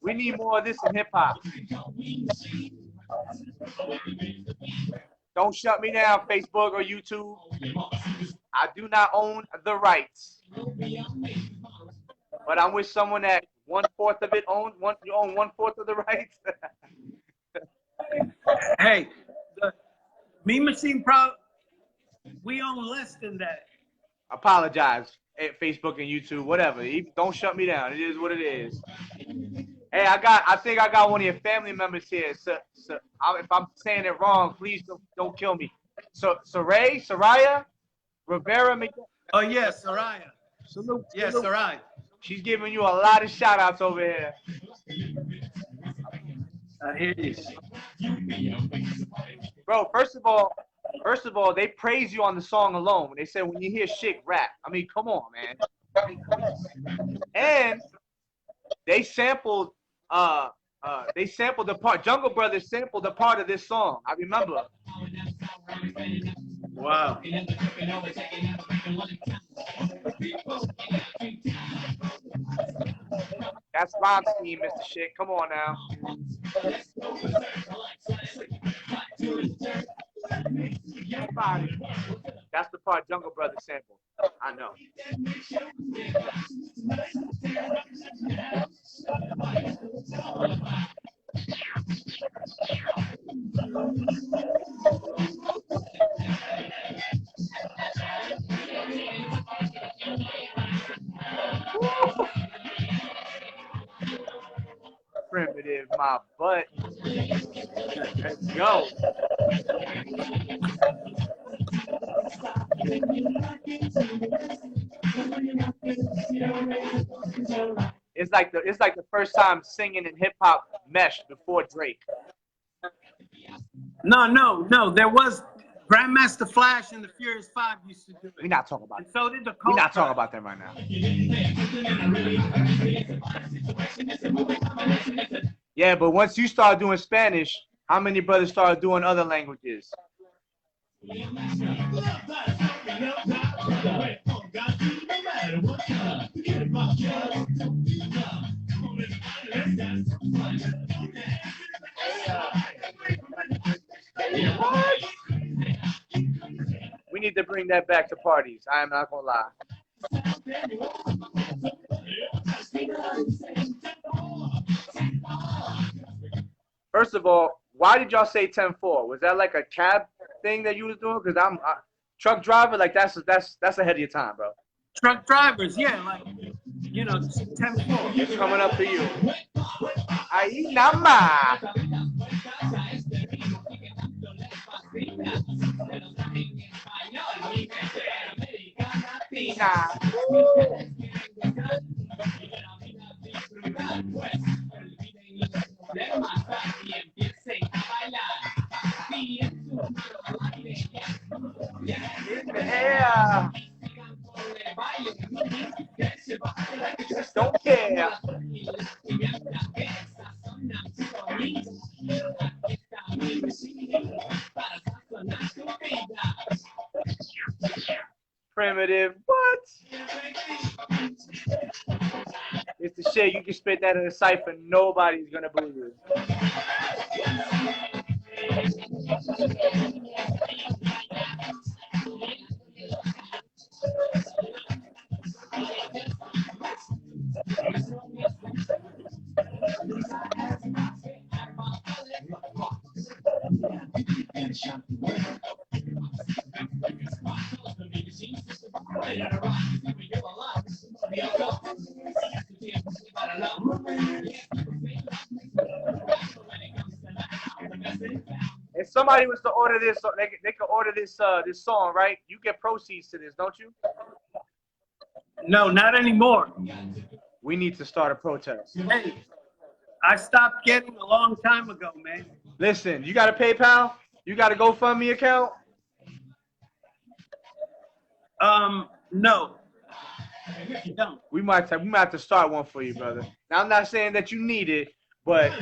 We need more of this in hip hop. Don't shut me down, Facebook or YouTube. I do not own the rights. But I'm with someone that 1/4 of it owns. You own 1/4 of the rights. Hey, Me Machine we own less than that. Apologize at Facebook and YouTube, whatever. Don't shut me down. It is what it is. Hey, I think I got one of your family members here. So if I'm saying it wrong, please don't kill me. So Soraya Rivera. Oh yes, Soraya. Salute. Yes, Soraya. She's giving you a lot of shout outs over here. I hear you. Bro, first of all, they praise you on the song alone. They said when you hear Schick rap. I mean, come on, man. And they sampled the part. Jungle Brothers sampled the part of this song. I remember. Wow. That's rhyme scheme, Mr. Schick. Come on now. That's the part Jungle Brothers sampled. I know. Primitive, my butt. Let's go. It's like the first time singing in hip hop meshed before Drake. No. There was Grandmaster Flash and the Furious Five used to do it. We're not talking about and that. so did the We're not talking about them right now. Yeah, but once you start doing Spanish, how many brothers started doing other languages? We need to bring that back to parties. I am not gonna lie. First of all, why did y'all say 10-4? Was that like a cab thing that you was doing? Because I'm truck driver, like that's ahead of your time, bro. truck drivers. Yeah, like you know, 10-4. It's coming up for you. Ahí nada. Yeah. Don't care. Primitive. What? Mr. Schick, you can spit that in a cipher. Nobody's gonna believe you. If somebody was to order this, they could order this this song, right? You get proceeds to this, don't you? No, not anymore. We need to start a protest. Hey, I stopped getting a long time ago, man. Listen, you got a PayPal? You got a GoFundMe account? No. Don't. We might have to start one for you, brother. Now I'm not saying that you need it, but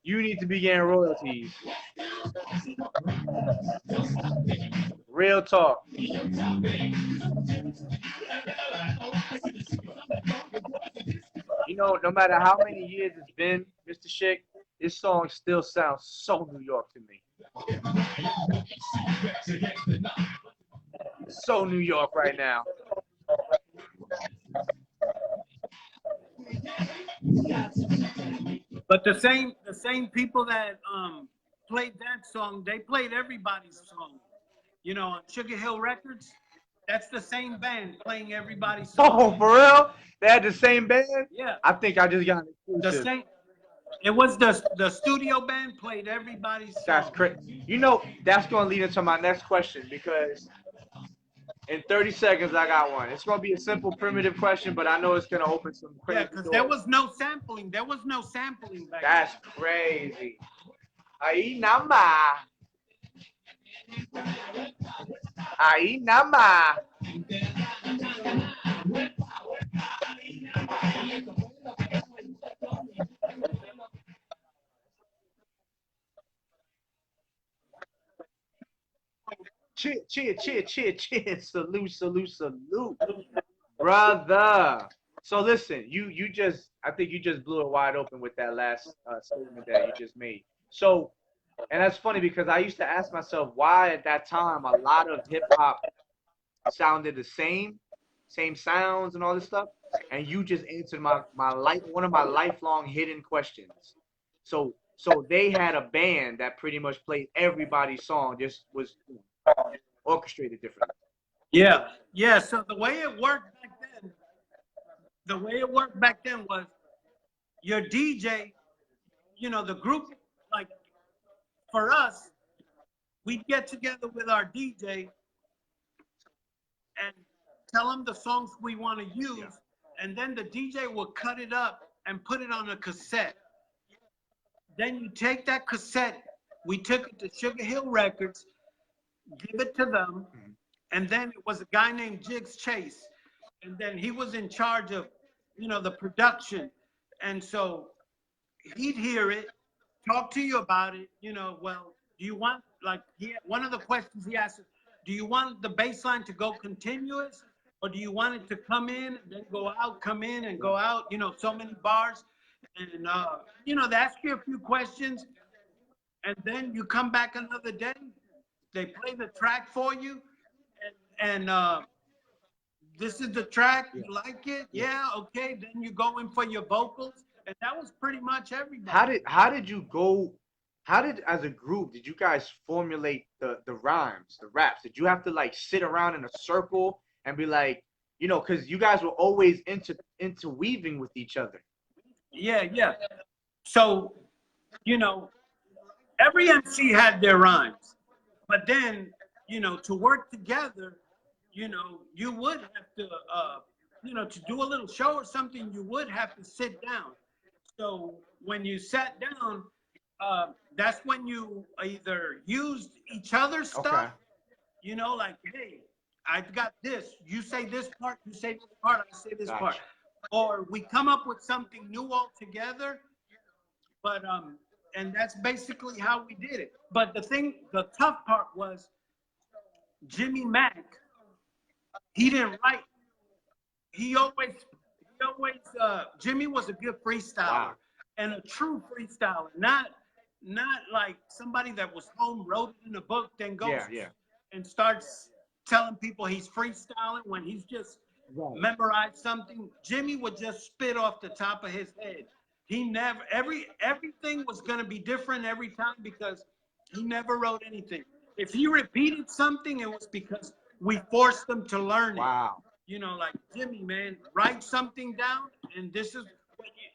you need to be getting royalties. Real talk. You know, no matter how many years it's been, Mr. Schick, this song still sounds so New York to me. So New York right now. But the same people that played that song, they played everybody's song. You know, on Sugar Hill Records, that's the same band playing everybody's song. Oh, for real? They had the same band? Yeah. I think I just got an The exclusive. same. It was the studio band played everybody's song. That's crazy. You know, that's going to lead into my next question because in 30 seconds, I got one. It's going to be a simple, primitive question, but I know it's going to open some crazy Yeah, because doors. there was no sampling. There was no sampling back That's crazy. Ahí nada más. Ahí nada más. Cheer, cheer, cheer, cheer, cheer. Salute, salute, salute. Brother. So listen, I think you just blew it wide open with that last statement that you just made. So, and that's funny because I used to ask myself why at that time a lot of hip hop sounded the same sounds and all this stuff, and you just answered one of my lifelong hidden questions. So they had a band that pretty much played everybody's song, just was orchestrated differently. Yeah. So the way it worked back then was your DJ, you know, the group, like for us, we'd get together with our DJ and tell him the songs we want to use, and then the DJ will cut it up and put it on a cassette. Then you take that cassette, we took it to Sugar Hill Records, give it to them, and then it was a guy named Jigs Chase, and then he was in charge of, you know, the production, and so he'd hear it, talk to you about it, you know, well, do you want, like, one of the questions he asked is, do you want the bass line to go continuous, or do you want it to come in, then go out, come in, and go out, you know, so many bars, and, you know, they ask you a few questions, and then you come back another day, they play the track for you, and this is the track, you like it? Yeah, okay, then you go in for your vocals, and that was pretty much everybody. How did you go? As a group, did you guys formulate the rhymes, the raps? Did you have to like sit around in a circle and be like, you know, because you guys were always interweaving with each other. Yeah, yeah. So, you know, every MC had their rhymes, but then, you know, to work together, you know, you would have to, you know, to do a little show or something, you would have to sit down. So when you sat down, that's when you either used each other's stuff, Okay. you know, like, hey, I've got this. You say this part, you say this part, I say this part. Gotcha. Or we come up with something new altogether. But and that's basically how we did it. But the tough part was Jimmy Mack. He didn't write. He always, Jimmy was a good freestyler, Wow. and a true freestyler, not like somebody that was home, wrote it in a book, then goes and starts telling people he's freestyling when he's just memorized something. Jimmy would just spit off the top of his head. He never, everything was going to be different every time because he never wrote anything. If he repeated something, it was because we forced him to learn it. Wow. You know, like, Jimmy, man, write something down, and this is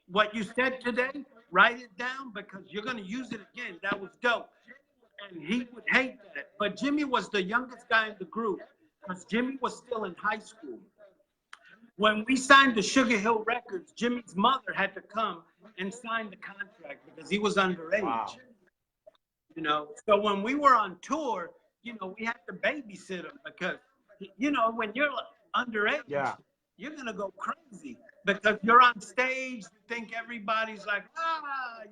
what you said today. Write it down because you're going to use it again. That was dope. And he would hate that. But Jimmy was the youngest guy in the group because Jimmy was still in high school. When we signed the Sugar Hill Records, Jimmy's mother had to come and sign the contract because he was underage. Wow. You know, so when we were on tour, you know, we had to babysit him because, you know, when you're underage, you're going to go crazy because you're on stage, you think everybody's like,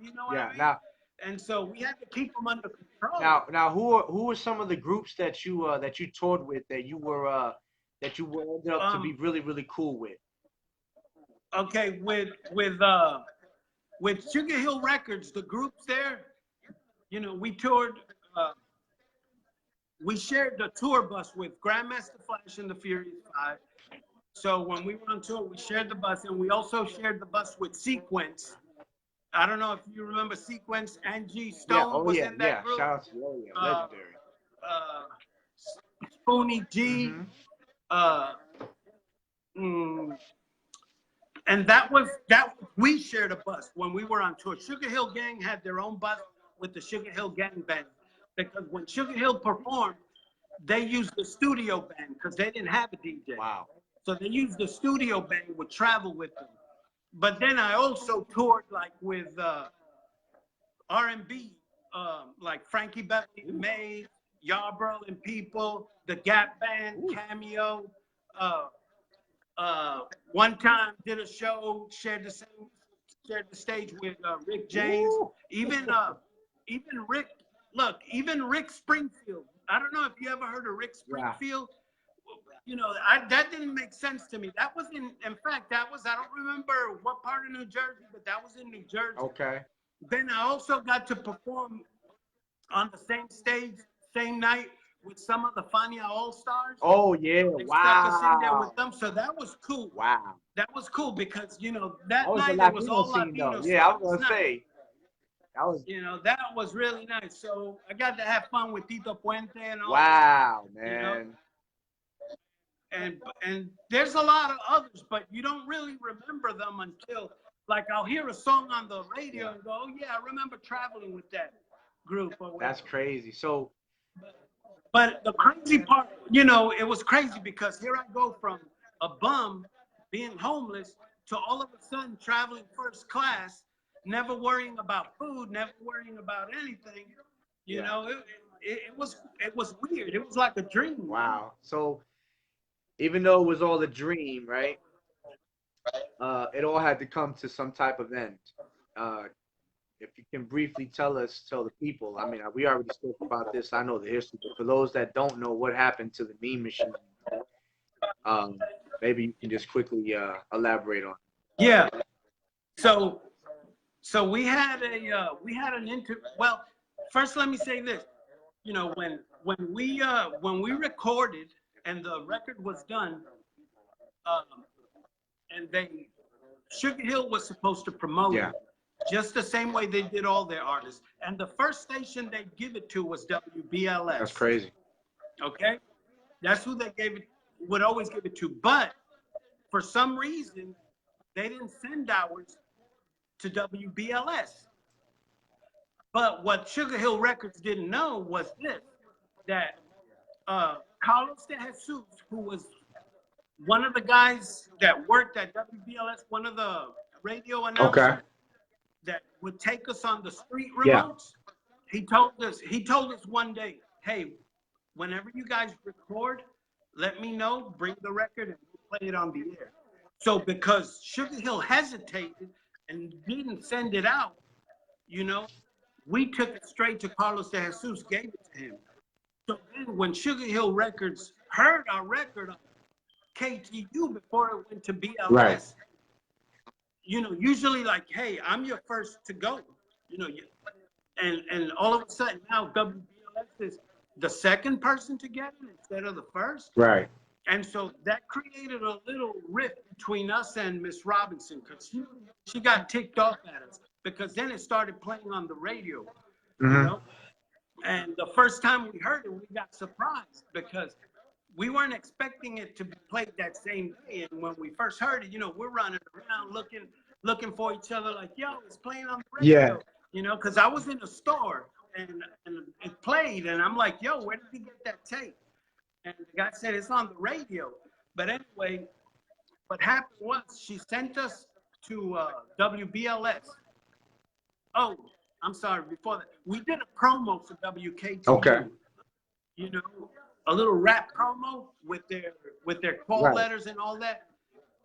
you know what I mean? Now, and so we had to keep them under control. Now, who were some of the groups that you toured with that you ended up to be really, really cool with? Okay, with Sugar Hill Records, the groups there, you know, we toured. We shared the tour bus with Grandmaster Flash and the Furious Five. So when we were on tour, we shared the bus, and we also shared the bus with Sequence. I don't know if you remember Sequence. Angie Stone was in that group. Shout out to legendary. Spoonie G. And that we shared a bus when we were on tour. Sugar Hill Gang had their own bus with the Sugar Hill Gang Band. Because when Sugar Hill performed, they used the studio band because they didn't have a DJ. Wow. So they used the studio band, would travel with them. But then I also toured like with R&B, like Frankie Beverly and Maze, Yarborough and People, the Gap Band, Cameo. One time did a show, shared the stage with Rick James. Even Rick. Look, even Rick Springfield. I don't know if you ever heard of Rick Springfield. You know, that didn't make sense to me. That was in fact, I don't remember what part of New Jersey, but that was in New Jersey. Okay. Then I also got to perform on the same stage, same night with some of the Fania All-Stars. Oh, yeah. They stuck us in there with them, so that was cool. Wow. That was cool because, you know, that was night it was all Latino. Yeah, I was going to say. That was, you know, that was really nice. So I got to have fun with Tito Puente and all. Wow, man. You know? And there's a lot of others, but you don't really remember them until, like, I'll hear a song on the radio and go, oh yeah, I remember traveling with that group. Or that's crazy. So, but the crazy part, you know, it was crazy because here I go from a bum being homeless to all of a sudden traveling first class, never worrying about food, never worrying about anything. You know, it was weird. It was like a dream. Wow. So even though it was all a dream, right? It all had to come to some type of end. If you can briefly tell the people, I mean, we already spoke about this. I know the history, but for those that don't know what happened to the Mean Machine, maybe you can just quickly elaborate on it. Yeah. So we had an interview. Well, first let me say this. You know, when we recorded and the record was done, and Sugar Hill was supposed to promote it, just the same way they did all their artists. And the first station they give it to was WBLS. That's crazy. Okay, that's who they would always give it to. But for some reason, they didn't send ours to WBLS. But what Sugar Hill Records didn't know was this, that Carlos de Jesus, who was one of the guys that worked at WBLS, one of the radio announcers that would take us on the street remotes, he told us one day, hey, whenever you guys record, let me know, bring the record, and we'll play it on the air. So because Sugar Hill hesitated and didn't send it out, you know, we took it straight to Carlos de Jesus, gave it to him. So then when Sugar Hill Records heard our record on KTU before it went to BLS, you know, usually like, hey, I'm your first to go, you know, and all of a sudden now WBLS is the second person to get it instead of the first. Right. And so that created a little rift between us and Miss Robinson, because she got ticked off at us, because then it started playing on the radio, you know? And the first time we heard it, we got surprised because we weren't expecting it to be played that same day. And when we first heard it, you know, we're running around looking for each other like, yo, it's playing on the radio, you know, because I was in the store and it played, and I'm like, yo, where did he get that tape? And the guy said, it's on the radio. But anyway, what happened was she sent us to WBLS. Oh, I'm sorry, before that, we did a promo for WKTU. Okay. You know, a little rap promo with their call letters and all that.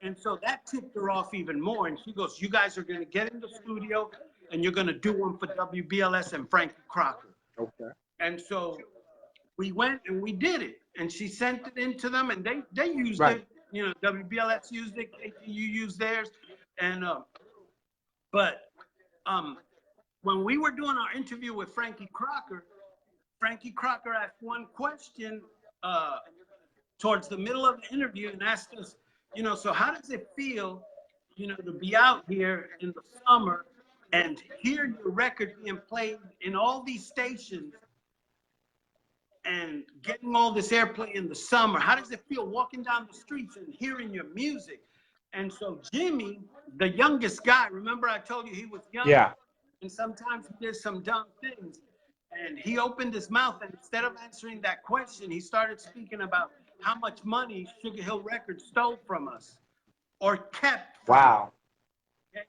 And so that tipped her off even more. And she goes, you guys are going to get in the studio and you're going to do one for WBLS and Frankie Crocker. Okay. And so we went and we did it. And she sent it in to them, and they used it. You know, WBLS used it, KTU used theirs. And but when we were doing our interview with Frankie Crocker asked one question towards the middle of the interview and asked us, you know, so how does it feel, you know, to be out here in the summer and hear your record being played in all these stations and getting all this airplay in the summer? How does it feel walking down the streets and hearing your music? And so Jimmy, the youngest guy, remember I told you he was young? Yeah. And sometimes he did some dumb things. And he opened his mouth, and instead of answering that question, he started speaking about how much money Sugar Hill Records stole from us or kept from us. Okay?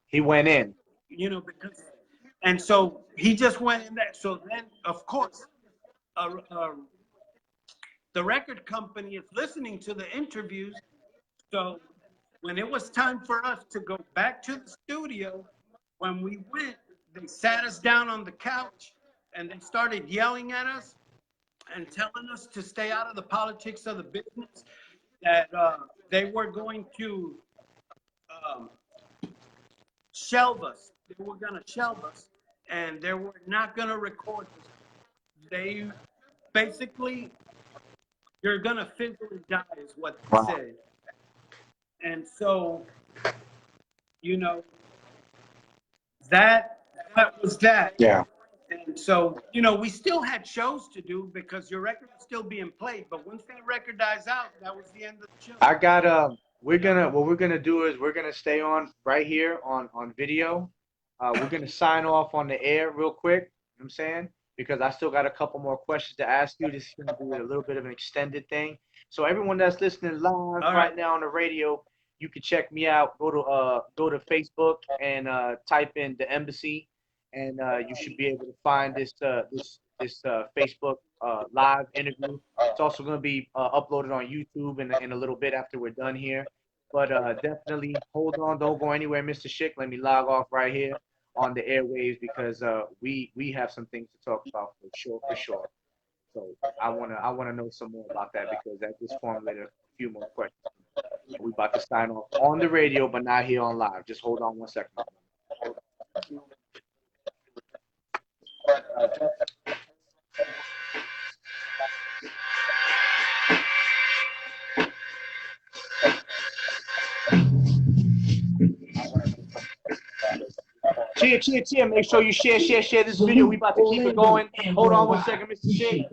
He went in. You know, because, and so he just went in there. So then, of course, the record company is listening to the interviews. So when it was time for us to go back to the studio, when we went, they sat us down on the couch and they started yelling at us and telling us to stay out of the politics of the business, that they were going to shelve us. They were going to shelve us, and they were not going to record us. They basically, you're going to fizzle and die is what they said. And so, you know, that was that. Yeah. And so, you know, we still had shows to do because your record was still being played. But once that record dies out, that was the end of the show. I got what we're gonna do is we're gonna stay on right here on video. We're gonna sign off on the air real quick. You know what I'm saying? Because I still got a couple more questions to ask you. This is gonna be a little bit of an extended thing. So everyone that's listening live right now on the radio, you can check me out. Go to Facebook and type in the Embassy, and you should be able to find this Facebook live interview. It's also going to be uploaded on YouTube in a little bit after we're done here. But definitely hold on, don't go anywhere, Mr. Schick. Let me log off right here on the airwaves because we have some things to talk about for sure. So I wanna know some more about that because that just formulated a few more questions. We about to sign off on the radio, but not here on live. Just hold on 1 second. Cheer. Make sure you share this video. We about to keep it going. Hold on 1 second, Mr. Schick.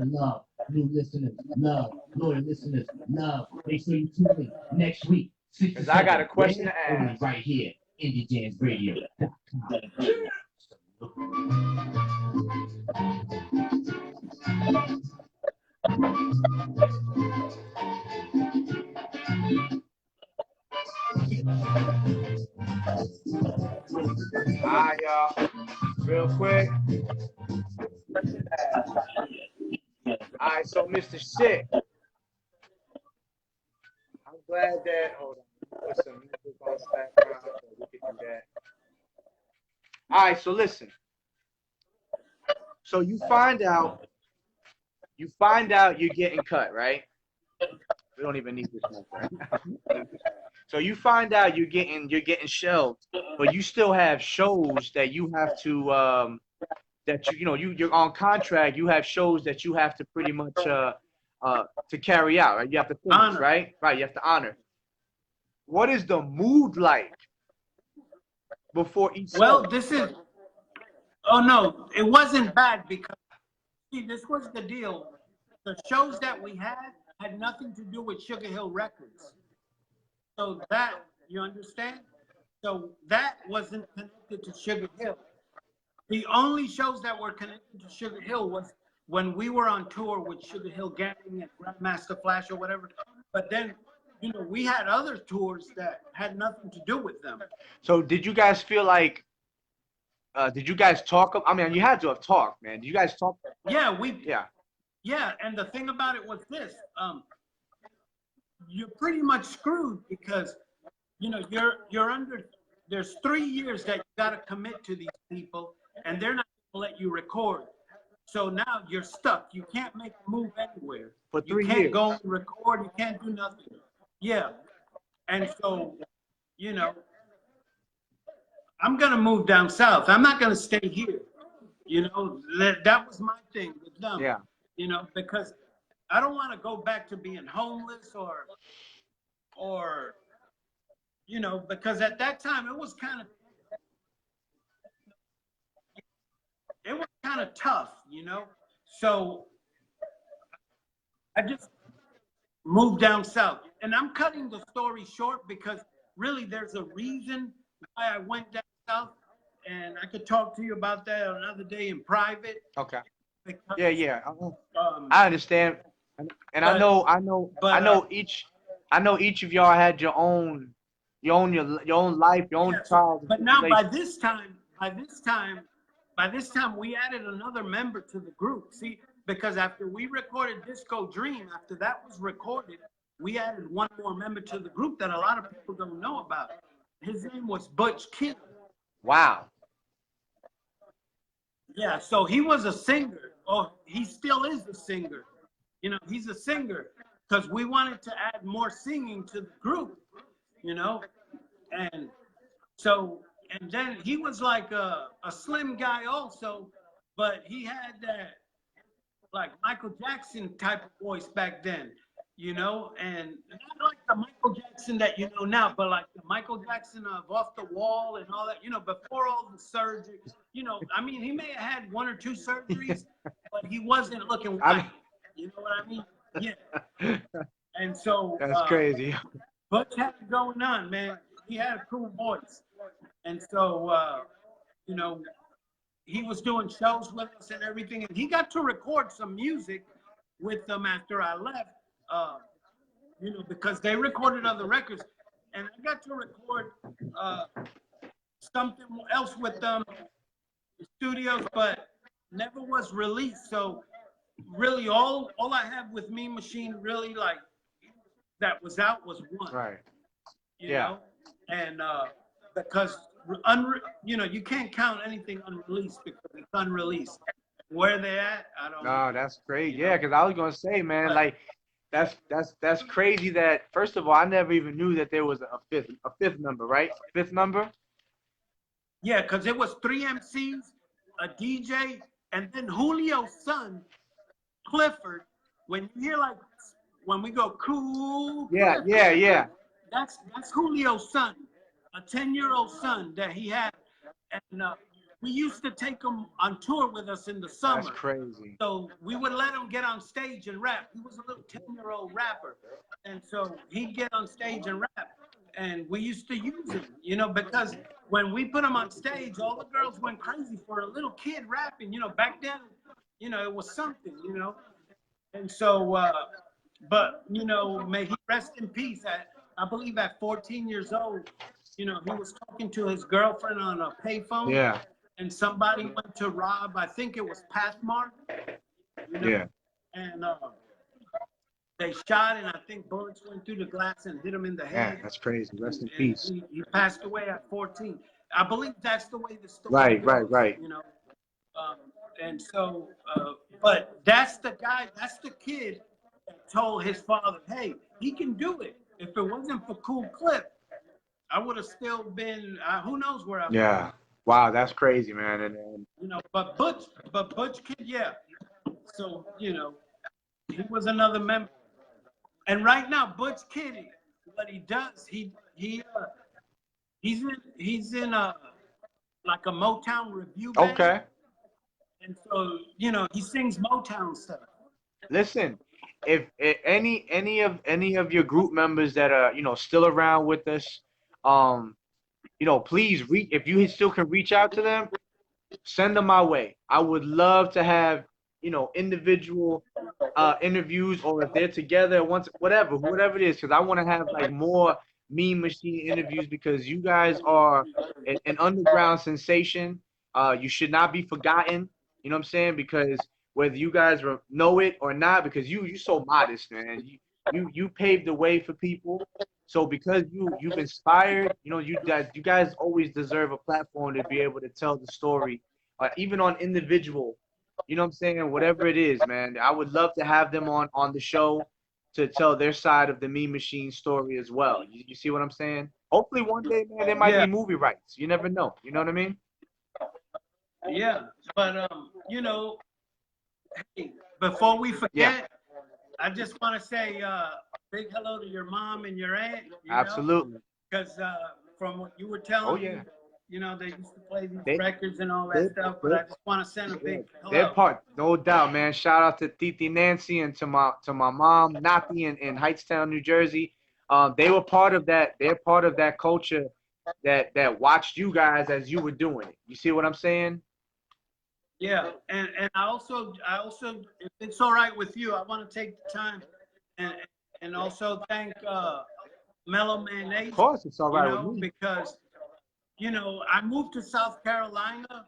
New listeners, love. Loyal listeners, love. Make sure you tune in next week. 6 to 'Cause I got a 7, question where? to Only ask. right here, IndieJamsRadio.com. Alright, y'all. Real quick. Alright, so Mr. Schick. I'm glad that hold on. Put some music on the background so we can do that. Alright, so listen. So you find out you're getting cut, right? We don't even need this smoke right now. So you find out you're getting shelved, but you still have shows that you have to that you're on contract. You have shows that you have to pretty much to carry out, right? You have to finish, Honor. right? Right, you have to honor. What is the mood like before each Well, show? this is. Oh no, it wasn't bad because see, this was the deal. The shows that we had nothing to do with Sugar Hill Records. So that you understand? So that wasn't connected to Sugar Hill. The only shows that were connected to Sugar Hill was when we were on tour with Sugar Hill Gang and Grandmaster Flash or whatever. But then, we had other tours that had nothing to do with them. So did you guys feel like did you guys talk? I mean, you had to have talked, man. Did you guys talk? Yeah, Yeah. And the thing about it was this: you're pretty much screwed because you're under. There's 3 years that you got to commit to these people, and they're not going to let you record. So now you're stuck. You can't make a move anywhere. For 3 You can't years. go and record. You can't do nothing. Yeah, and so I'm gonna move down south. I'm not gonna stay here. That was my thing with them. Yeah. Because I don't want to go back to being homeless or because at that time it was kind of tough, So I just moved down south, and I'm cutting the story short because really there's a reason why I went down south, and I could talk to you about that another day in private. Okay. Because, Yeah. I understand, and I know each of y'all had your own life, your own child. But now by this time, we added another member to the group. See, because after we recorded Disco Dream, after that was recorded, we added one more member to the group that a lot of people don't know about. His name was Butch Kid. Wow. Yeah, so he was a singer. Oh, he still is a singer. He's a singer because we wanted to add more singing to the group, and so, and then he was like a slim guy also, but he had that like Michael Jackson type of voice back then, and not like the Michael Jackson that you know now, but like the Michael Jackson of Off the Wall and all that, before all the surgery, I mean, he may have had 1 or 2 surgeries, but he wasn't looking white. You know what I mean? Yeah. And so that's crazy. Butch had it going on, man. He had a cool voice. And so, he was doing shows with us and everything. And he got to record some music with them after I left, because they recorded other records. And I got to record something else with them, studios, but never was released. So really all I have with Mean Machine really like that was out was one. Right. You know? And because you can't count anything unreleased because it's unreleased. Where they at, I don't know. No, that's great. Yeah, because I was gonna say, man, like that's crazy that first of all, I never even knew that there was a fifth member, right? A fifth member? Yeah, because it was 3 MCs, a DJ, and then Julio's son, Clifford. When you hear like when we go cool, Yeah. That's Julio's son, a 10-year-old son that he had, and we used to take him on tour with us in the summer. That's crazy. So we would let him get on stage and rap. He was a little 10-year-old rapper. And so he'd get on stage and rap. And we used to use him, you know, because when we put him on stage, all the girls went crazy for a little kid rapping. You know, back then, you know, it was something, you know. And so, but, you know, may he rest in peace. I believe at 14 years old, you know, he was talking to his girlfriend on a payphone. Yeah. And somebody went to rob, I think it was Pathmark, you know, Yeah. and they shot, and I think bullets went through the glass and hit him in the head. Yeah, that's crazy. Rest in And peace. he passed away at 14. I believe that's the way the story goes, Right. you know. And so, but that's the guy, that's the kid that told his father, hey, he can do it. If it wasn't for Cool Clip, I would have still been, who knows where I would Yeah. be. Wow, that's crazy, man. And You know, but Butch Kid, yeah. So, you know, he was another member. And right now, Butch Kid, what he does, he's in a like a Motown review band. okay. And so, you know, he sings Motown stuff. Listen, if any of your group members that are, you know, still around with us, you know, please if you still can reach out to them, send them my way. I would love to have, you know, individual interviews, or if they're together once, whatever it is, because I want to have like more Mean Machine interviews, because you guys are an underground sensation. You should not be forgotten. You know what I'm saying? Because whether you guys know it or not, because you so modest, man. You paved the way for people. So because you've inspired, you know, you guys always deserve a platform to be able to tell the story, even on individual. You know what I'm saying? Whatever it is, man. I would love to have them on the show to tell their side of the Mean Machine story as well. You see what I'm saying? Hopefully one day, man, there might Yeah. be movie rights. You never know. You know what I mean? Yeah. But, you know, hey, before we forget, I just want to say big hello to your mom and your aunt. Absolutely. Because from what you were telling me, you know, they used to play these records and all that stuff, but I just want to send a big hello. They're part, no doubt, man. Shout out to Titi Nancy and to my mom, Nati, in Heightstown, New Jersey. They were part of that. They're part of that culture that watched you guys as you were doing it. You see what I'm saying? Yeah, and I also, if it's all right with you, I want to take the time and also thank Mellow Mayonnaise. Of course, it's all right you know, with me. because, you know, I moved to South Carolina.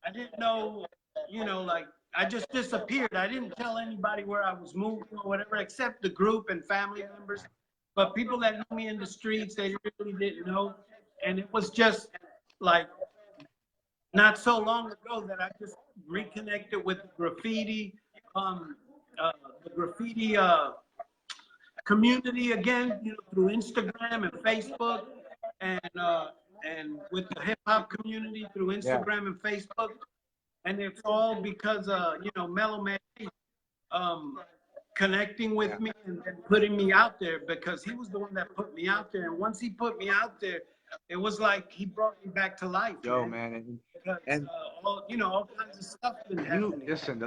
I didn't know, you know, like, I just disappeared. I didn't tell anybody where I was moving or whatever, except the group and family members. But people that knew me in the streets, they really didn't know. And it was just like not so long ago that I just reconnected with the graffiti, community again, you know, through Instagram and Facebook, and with the hip hop community through Instagram and Facebook. And it's all because you know, Mellow Man connecting with me and putting me out there, because he was the one that put me out there. And once he put me out there, it was like he brought me back to life. Yo, man. Because you know, all kinds of stuff been happening. Listen, the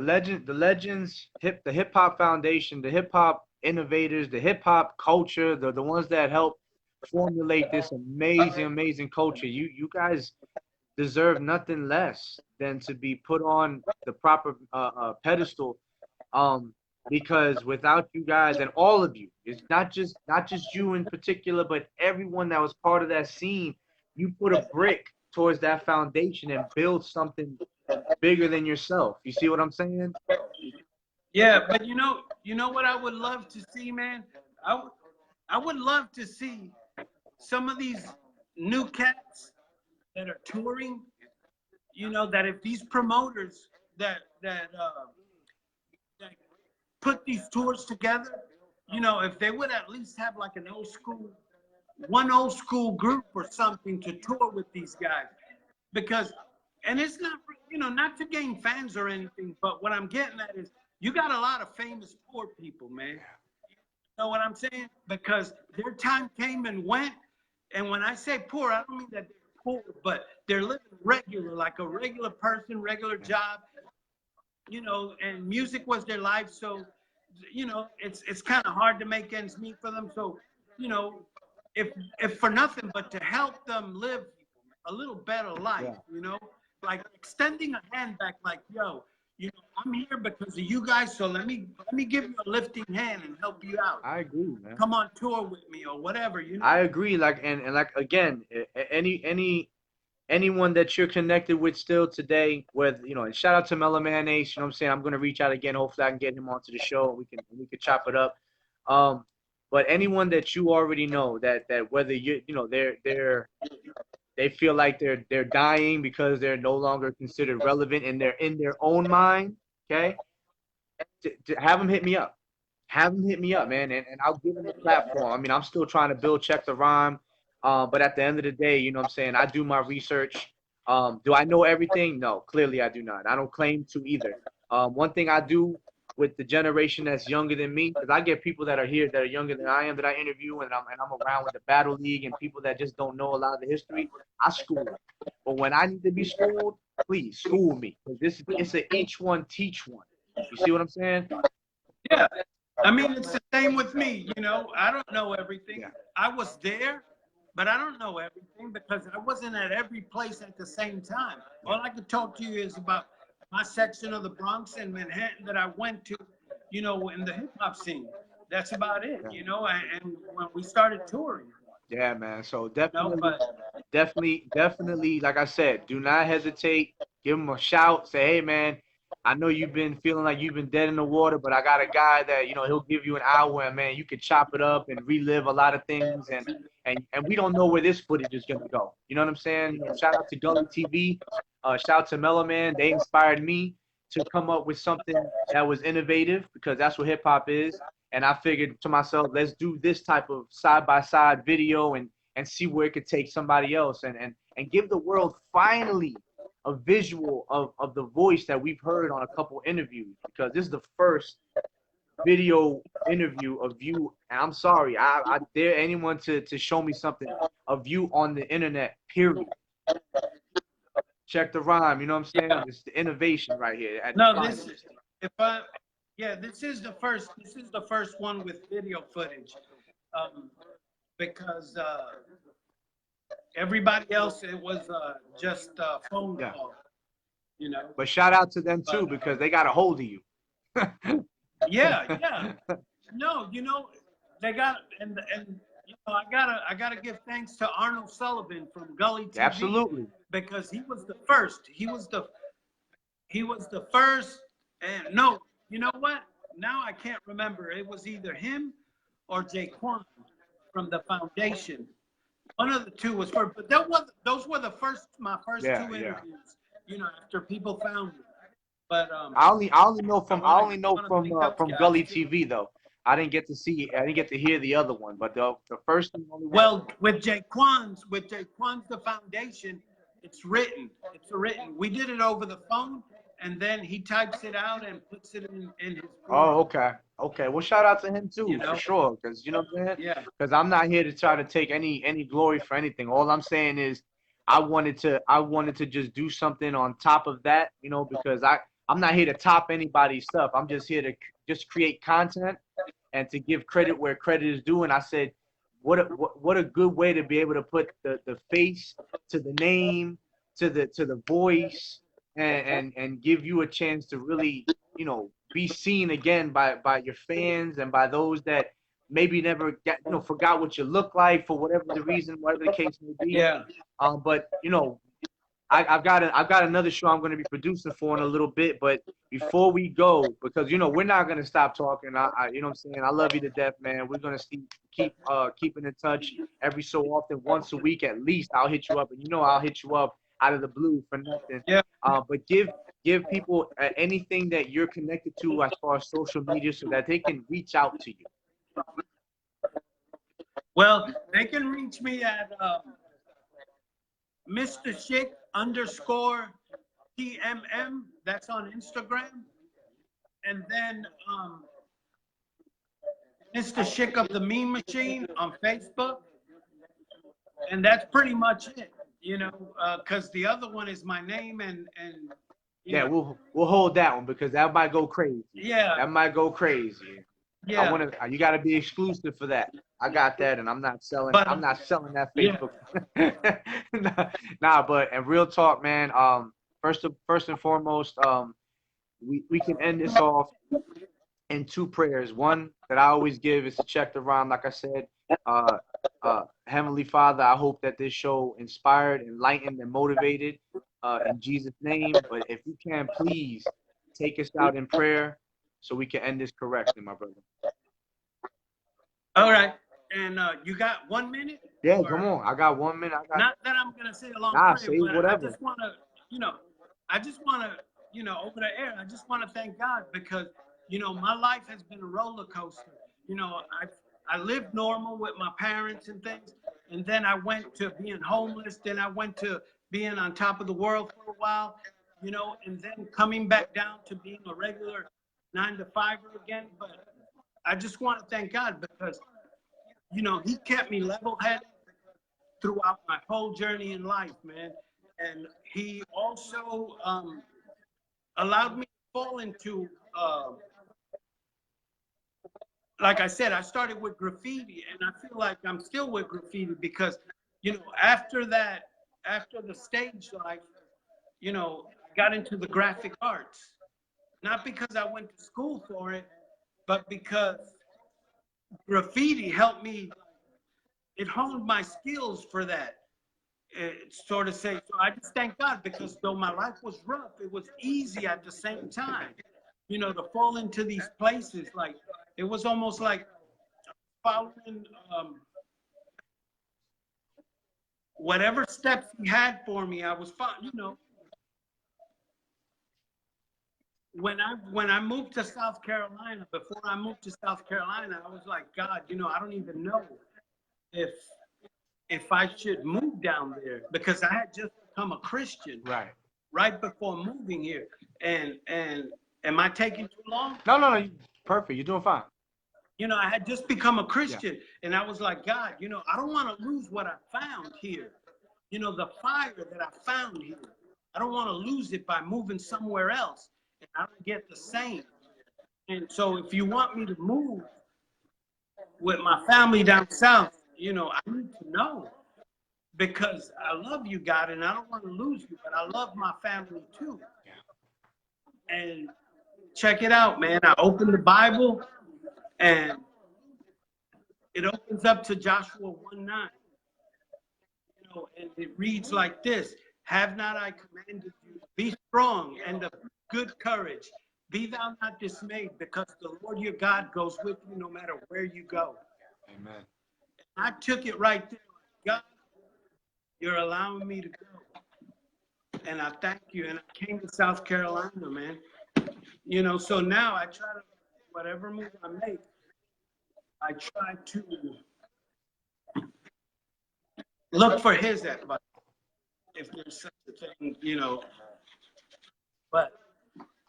legends, the hip hop foundation, the hip hop innovators, the hip hop culture, the ones that help formulate this amazing culture. You guys deserve nothing less than to be put on the proper pedestal. Because without you guys and all of you, it's not just you in particular, but everyone that was part of that scene, you put a brick towards that foundation and build something bigger than yourself. You see what I'm saying? Yeah, but you know what I would love to see, man? I would love to see some of these new cats that are touring, you know, that if these promoters that put these tours together, you know, if they would at least have like an old school group or something to tour with these guys. Because, and it's not, you know, not to gain fans or anything, but what I'm getting at is you got a lot of famous poor people, man. You know what I'm saying? Because their time came and went. And when I say poor, I don't mean that they're poor, but they're living regular, like a regular person, regular job, you know, and music was their life. So, you know, it's kind of hard to make ends meet for them. So, you know, if for nothing but to help them live a little better life, you know, like extending a hand back, like, yo, you know, I'm here because of you guys, so let me give you a lifting hand and help you out. I agree, man. Come on tour with me or whatever, you know. I agree. Like and like again, anyone that you're connected with still today, with you know, and shout out to Mellow Mayonnaise, you know what I'm saying? I'm gonna reach out again. Hopefully I can get him onto the show. We can chop it up. But anyone that you already know that whether you know they feel like they're dying because they're no longer considered relevant and they're in their own mind, okay? To have them hit me up. Have them hit me up, man, and I'll give them a platform. I mean, I'm still trying to build Check the Rhyme, but at the end of the day, you know what I'm saying? I do my research. Do I know everything? No, clearly I do not. I don't claim to either. One thing I do with the generation that's younger than me, because I get people that are here that are younger than I am that I interview, and I'm around with the Battle League and people that just don't know a lot of the history. I school them. But when I need to be schooled, please school me, because it's a each one teach one. You see what I'm saying? Yeah. I mean, it's the same with me, you know. I don't know everything. Yeah. I was there, but I don't know everything because I wasn't at every place at the same time. All I could talk to you is about my section of the Bronx and Manhattan that I went to, you know, in the hip hop scene. That's about it, you know. And when we started touring, Yeah, man. So you know, definitely, but definitely, like I said, do not hesitate. Give him a shout. Say, hey, man, I know you've been feeling like you've been dead in the water, but I got a guy that, you know, he'll give you an hour and, man, you could chop it up and relive a lot of things. And we don't know where this footage is going to go. You know what I'm saying? You know, shout out to Gully TV. Shout out to Mellow Man. They inspired me to come up with something that was innovative because that's what hip hop is. And I figured to myself, let's do this type of side-by-side video and see where it could take somebody else and give the world finally a visual of the voice that we've heard on a couple interviews, because this is the first video interview of you. And I'm sorry, I dare anyone to show me something of you on the internet, period. Check the Rhyme, you know what I'm saying? yeah. It's the innovation right here. No, if I, yeah, this is the first one with video footage, because everybody else it was just a phone call, you know. But shout out to them too, But because they got a hold of you. yeah. No, you know, they got and you know, I gotta give thanks to Arnold Sullivan from Gully TV. Absolutely. Because he was the first. He was the first. And no, you know what? Now I can't remember. It was either him or Jaquan from the foundation. One of the two was first, but those were my first two interviews. You know, after people found me. But I only know from from Gully too. TV though. I didn't get to hear the other one, but the first one only. Well, with Jaquan's the foundation, it's written. We did it over the phone, and then he types it out and puts it in his. Oh, okay. Well, shout out to him too, you know? for sure, because you know what I'm saying. Yeah. Because I'm not here to try to take any glory for anything. All I'm saying is, I wanted to just do something on top of that, you know, because I'm not here to top anybody's stuff. I'm just here to just create content and to give credit where credit is due. And I said, what a good way to be able to put the face to the name, to the voice, and give you a chance to really, you know, be seen again by your fans and by those that maybe never forgot what you look like for whatever the reason, whatever the case may be. Yeah. But you know, I've got another show I'm going to be producing for in a little bit. But before we go, because you know we're not going to stop talking. You know what I'm saying? I love you to death, man. We're going to keep keeping in touch every so often, once a week at least. I'll hit you up, and you know I'll hit you up out of the blue for nothing. Yeah. But give people anything that you're connected to as far as social media, so that they can reach out to you. Well, they can reach me at Mr.Schick _TMM. That's on Instagram. And then Mr. Schick of the Meme Machine on Facebook. And that's pretty much it. You know, because the other one is my name and Yeah, know, we'll hold that one because that might go crazy. yeah, That might go crazy. I yeah. want to. You got to be exclusive for that. I got that, and I'm not selling. But I'm not selling that yeah, Facebook. Nah, but and real talk, man. First and foremost, we can end this off in two prayers. One that I always give is to check the rhyme, like I said. Uh, Heavenly Father, I hope that this show inspired, enlightened, and motivated in Jesus' name. But if you can, please take us out in prayer so we can end this correctly, my brother. all right. And you got 1 minute? Yeah, Or, come on. I got 1 minute. not that I'm gonna say a long Nah, prayer, say but I whatever. just wanna, you know, over the air, I just wanna thank God because, my life has been a roller coaster. I lived normal with my parents and things, and then I went to being homeless, then I went to being on top of the world for a while, and then coming back down to being a regular 9 to 5er again. But I just want to thank God because, He kept me level-headed throughout my whole journey in life, man. And He also allowed me to fall into, like I said, I started with graffiti, and I feel like I'm still with graffiti because, after the stage life, I got into the graphic arts. Not because I went to school for it, but because graffiti helped me. It honed my skills for that. Sort of say. So I just thank God because though my life was rough, it was easy at the same time. To fall into these places, like it was almost like following whatever steps He had for me. I was fine. When I moved to South Carolina, before I moved to South Carolina, I was like, God, I don't even know if I should move down there because I had just become a Christian right before moving here. And am I taking too long? No. Perfect. You're doing fine. I had just become a Christian, and I was like, God, I don't want to lose what I found here. The fire that I found here. I don't want to lose it by moving somewhere else, and I don't get the same. And so, if you want me to move with my family down south, I need to know because I love you, God, and I don't want to lose you, but I love my family too. And check it out, man. I opened the Bible, and it opens up to Joshua 1:9. And it reads like this: Have not I commanded you? Be strong and of good courage. Be thou not dismayed, because the Lord your God goes with you no matter where you go. Amen. I took it right there. God, you're allowing me to go. And I thank you. And I came to South Carolina, man. So now I try to, whatever move I make, I try to look for His advice, if there's such a thing, But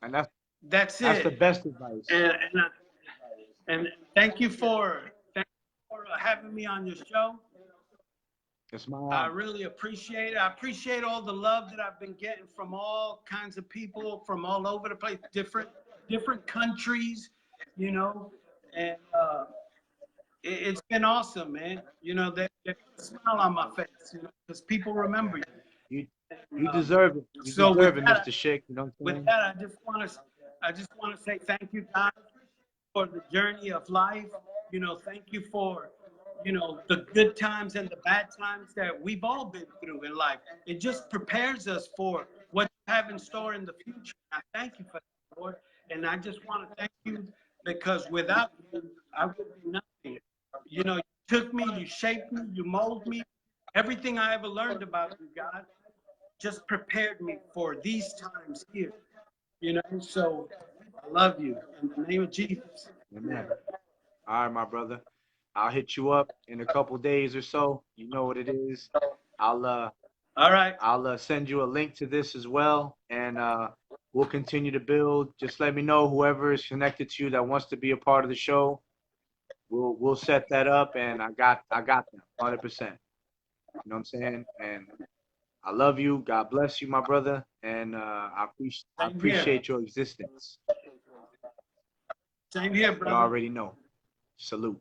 And that's that's it. the best advice. And thank you for having me on your show. It's my I really appreciate it. I appreciate all the love that I've been getting from all kinds of people from all over the place, different countries, and it's been awesome, man. They put a smile on my face, because people remember you. You deserve it. You So deserve it, Mr. Schick. You know what I'm saying? with that, I just want to say thank you, guys, for the journey of life. Thank you for, the good times and the bad times that we've all been through in life. It just prepares us for what you have in store in the future. I thank you for that, Lord. And I just want to thank you because without you, I would be nothing. You took me, you shaped me, you molded me. Everything I ever learned about you, God, just prepared me for these times here. So I love you in the name of Jesus. Amen. All right, my brother. I'll hit you up in a couple days or so. You know what it is. All right. I'll send you a link to this as well, and we'll continue to build. Just let me know whoever is connected to you that wants to be a part of the show. We'll set that up, and I got them 100%. You know what I'm saying? And I love you. God bless you, my brother, and I Same here. appreciate your existence. Same here, You brother. already know. Salute.